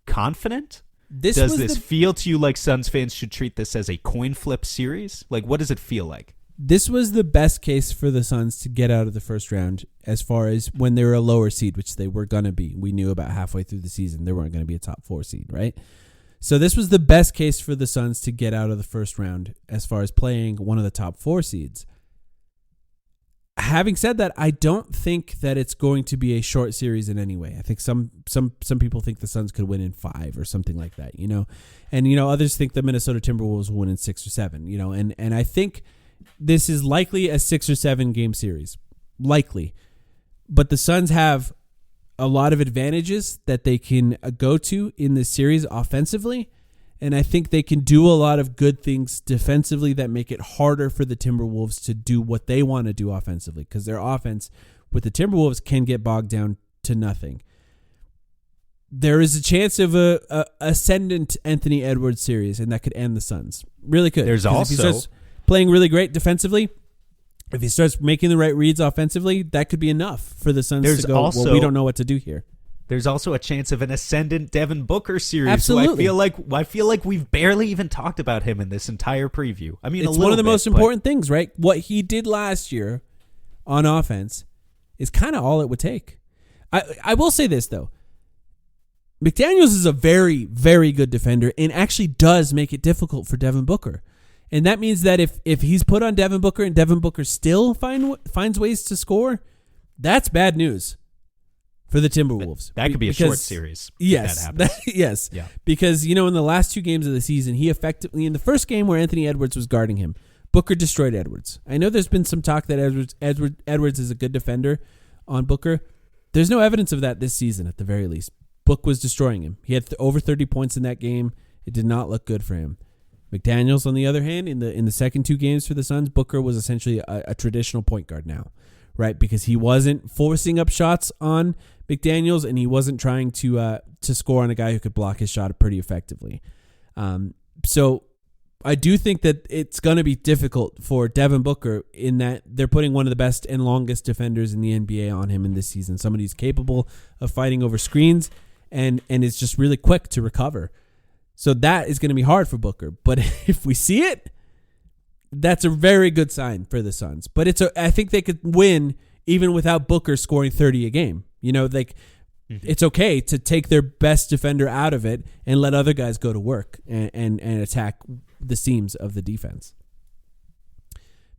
confident? Does this feel to you like Suns fans should treat this as a coin flip series? Like, what does it feel like? This was the best case for the Suns to get out of the first round as far as when they were a lower seed, which they were going to be. We knew about halfway through the season they weren't going to be a top 4 seed, right? So this was the best case for the Suns to get out of the first round as far as playing one of the top 4 seeds. Having said that, I don't think that it's going to be a short series in any way. I think some people think the Suns could win in 5 or something like that, and others think the Minnesota Timberwolves will win in 6 or 7, and I think this is likely a 6 or 7 game series, likely, but the Suns have a lot of advantages that they can go to in this series offensively. And I think they can do a lot of good things defensively that make it harder for the Timberwolves to do what they want to do offensively, because their offense with the Timberwolves can get bogged down to nothing. There is a chance of a ascendant Anthony Edwards series, and that could end the Suns. Really could. There's also, if he starts playing really great defensively, if he starts making the right reads offensively, that could be enough for the Suns to go, well, we don't know what to do here. There's also a chance of an ascendant Devin Booker series. Absolutely. I feel like we've barely even talked about him in this entire preview. I mean, it's one of the most important things, right? What he did last year on offense is kind of all it would take. I will say this, though. McDaniels is a very, very good defender and actually does make it difficult for Devin Booker. And that means that if he's put on Devin Booker and Devin Booker still finds ways to score, that's bad news for the Timberwolves. That could be a short series. Yes. If that happens. Yes. Yeah. Because, in the last 2 games of the season, he effectively, in the first game where Anthony Edwards was guarding him, Booker destroyed Edwards. I know there's been some talk that Edwards is a good defender on Booker. There's no evidence of that this season, at the very least. Book was destroying him. He had over 30 points in that game. It did not look good for him. McDaniels, on the other hand, in the second 2 games for the Suns, Booker was essentially a traditional point guard now, right? Because he wasn't forcing up shots on McDaniels, and he wasn't trying to score on a guy who could block his shot pretty effectively. So I do think that it's going to be difficult for Devin Booker in that they're putting one of the best and longest defenders in the NBA on him in this season. Somebody who's capable of fighting over screens and is just really quick to recover. So that is going to be hard for Booker. But if we see it, that's a very good sign for the Suns. But I think they could win even without Booker scoring 30 a game. It's okay to take their best defender out of it and let other guys go to work and attack the seams of the defense.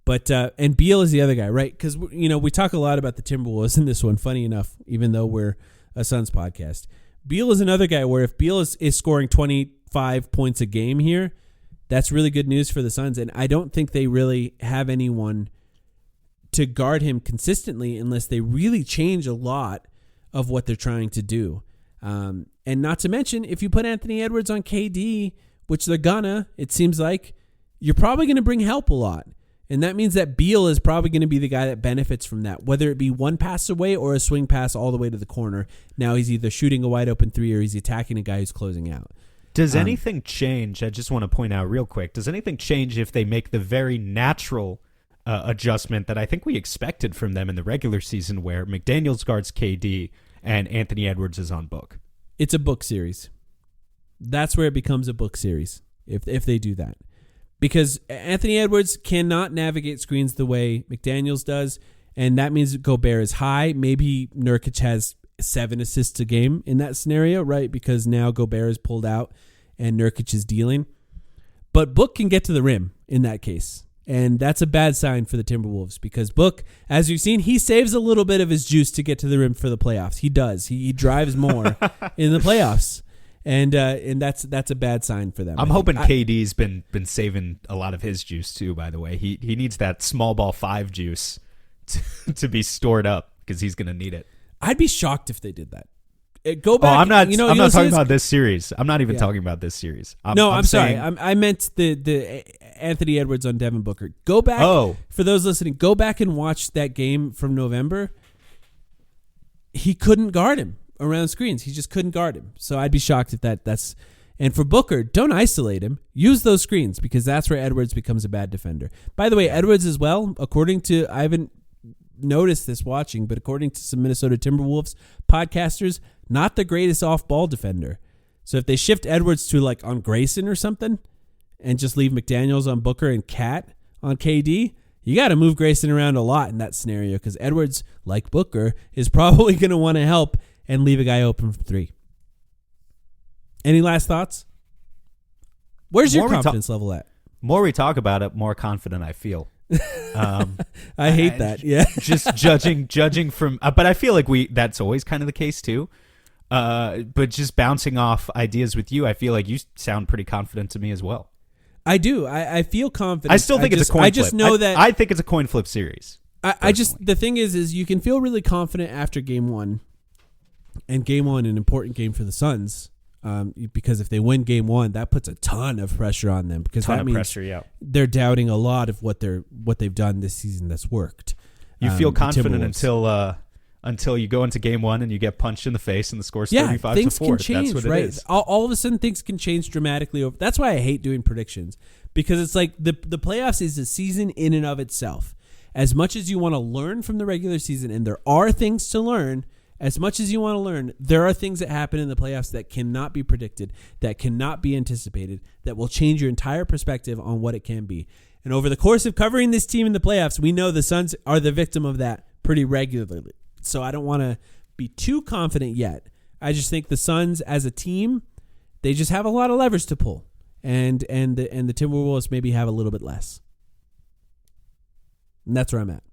But and Beal is the other guy, right? Because we talk a lot about the Timberwolves in this one. Funny enough, even though we're a Suns podcast, Beal is another guy where if Beal is scoring 25 points a game here, that's really good news for the Suns. And I don't think they really have anyone to guard him consistently unless they really change a lot of what they're trying to do. And not to mention, if you put Anthony Edwards on KD, which they're gonna, it seems like, you're probably going to bring help a lot. And that means that Beal is probably going to be the guy that benefits from that, whether it be one pass away or a swing pass all the way to the corner. Now he's either shooting a wide open 3 or he's attacking a guy who's closing out. Does anything change? I just want to point out real quick. Does anything change if they make the very natural adjustment that I think we expected from them in the regular season, where McDaniels guards KD and Anthony Edwards is on Book? It's a book series. That's where it becomes a book series if they do that. Because Anthony Edwards cannot navigate screens the way McDaniels does, and that means Gobert is high. Maybe Nurkic has 7 assists a game in that scenario, right? Because now Gobert is pulled out and Nurkic is dealing. But Book can get to the rim in that case. And that's a bad sign for the Timberwolves because Book, as you've seen, he saves a little bit of his juice to get to the rim for the playoffs. He does. He drives more in the playoffs. And that's a bad sign for them. I'm hoping KD's been saving a lot of his juice too, by the way. He needs that small ball 5 juice to be stored up because he's going to need it. I'd be shocked if they did that. Go back. I'm not talking about this series. I'm not even talking about this series. I'm sorry. I meant the Anthony Edwards on Devin Booker. Go back. For those listening, go back and watch that game from November. He couldn't guard him around screens. He just couldn't guard him. So I'd be shocked if that's. And for Booker, don't isolate him. Use those screens because that's where Edwards becomes a bad defender. By the way, Edwards as well, according to, I haven't noticed this watching, but according to some Minnesota Timberwolves podcasters, not the greatest off-ball defender. So if they shift Edwards to like on Grayson or something and just leave McDaniels on Booker and Cat on KD, you got to move Grayson around a lot in that scenario because Edwards, like Booker, is probably going to want to help and leave a guy open from 3. Any last thoughts? Where's your confidence level at? More we talk about it, more confident I feel. I hate that. Yeah. Just judging from, but I feel like that's always kind of the case too. But just bouncing off ideas with you, I feel like you sound pretty confident to me as well. I do. I feel confident. I still think it's a coin flip. I just know that. I think it's a coin flip series. The thing is you can feel really confident after game 1, and game 1 an important game for the Suns. Because if they win game 1, that puts a ton of pressure on them because that means they're doubting a lot of what they've done this season that's worked. You feel confident until you go into game 1 and you get punched in the face and the score's 35-4. Things can change, that's what right? It is. All of a sudden, things can change dramatically. That's why I hate doing predictions because it's like the playoffs is a season in and of itself. As much as you want to learn from the regular season, and there are things to learn, as much as you want to learn, there are things that happen in the playoffs that cannot be predicted, that cannot be anticipated, that will change your entire perspective on what it can be. And over the course of covering this team in the playoffs, we know the Suns are the victim of that pretty regularly. So I don't want to be too confident yet. I just think the Suns as a team, they just have a lot of levers to pull. And the Timberwolves maybe have a little bit less. And that's where I'm at.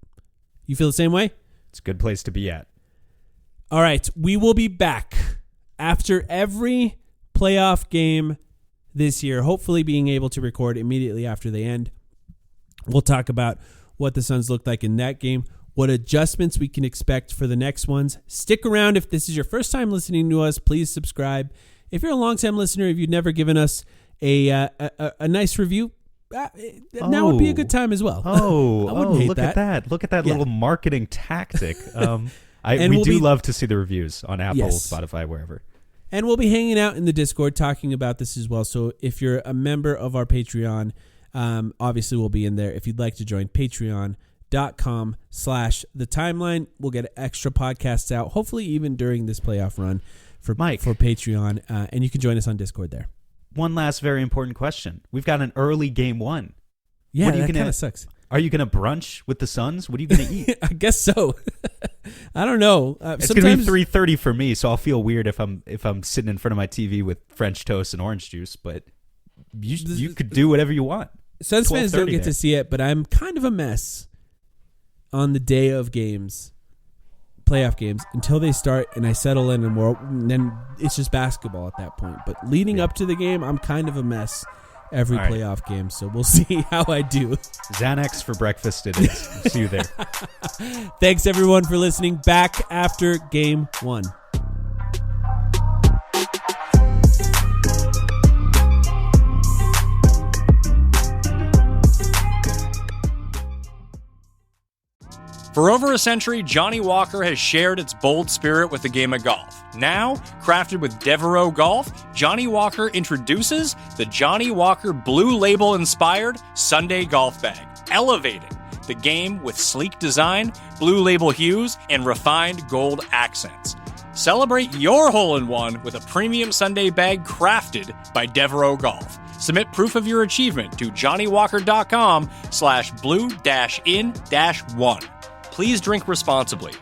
You feel the same way? It's a good place to be at. All right, we will be back after every playoff game this year, hopefully being able to record immediately after they end. We'll talk about what the Suns looked like in that game, what adjustments we can expect for the next ones. Stick around. If this is your first time listening to us, please subscribe. If you're a long-time listener, if you've never given us a nice review, now would be a good time as well. Look at that. Look at that little marketing tactic. We do love to see the reviews on Apple, Spotify, wherever. And we'll be hanging out in the Discord talking about this as well. So if you're a member of our Patreon, obviously we'll be in there. If you'd like to join, patreon.com/thetimeline. We'll get extra podcasts out, hopefully even during this playoff run for Patreon. And you can join us on Discord there. One last very important question. We've got an early game 1. Yeah, that kind of sucks. Are you going to brunch with the Suns? What are you going to eat? I guess so. I don't know. It's going to be 3:30 for me, so I'll feel weird if I'm sitting in front of my TV with French toast and orange juice. But you could do whatever you want. Suns fans don't get to see it, but I'm kind of a mess on the day of games, playoff games, until they start and I settle in, and then it's just basketball at that point. But leading up to the game, I'm kind of a mess. Every playoff game, so we'll see how I do. Xanax for breakfast it is. See you there. Thanks, everyone, for listening. Back after game 1. For over a century, Johnny Walker has shared its bold spirit with the game of golf. Now, crafted with Devereaux Golf, Johnny Walker introduces the Johnny Walker Blue Label-inspired Sunday Golf Bag, elevating the game with sleek design, blue label hues, and refined gold accents. Celebrate your hole-in-one with a premium Sunday bag crafted by Devereaux Golf. Submit proof of your achievement to johnnywalker.com/blue-in-1. Please drink responsibly.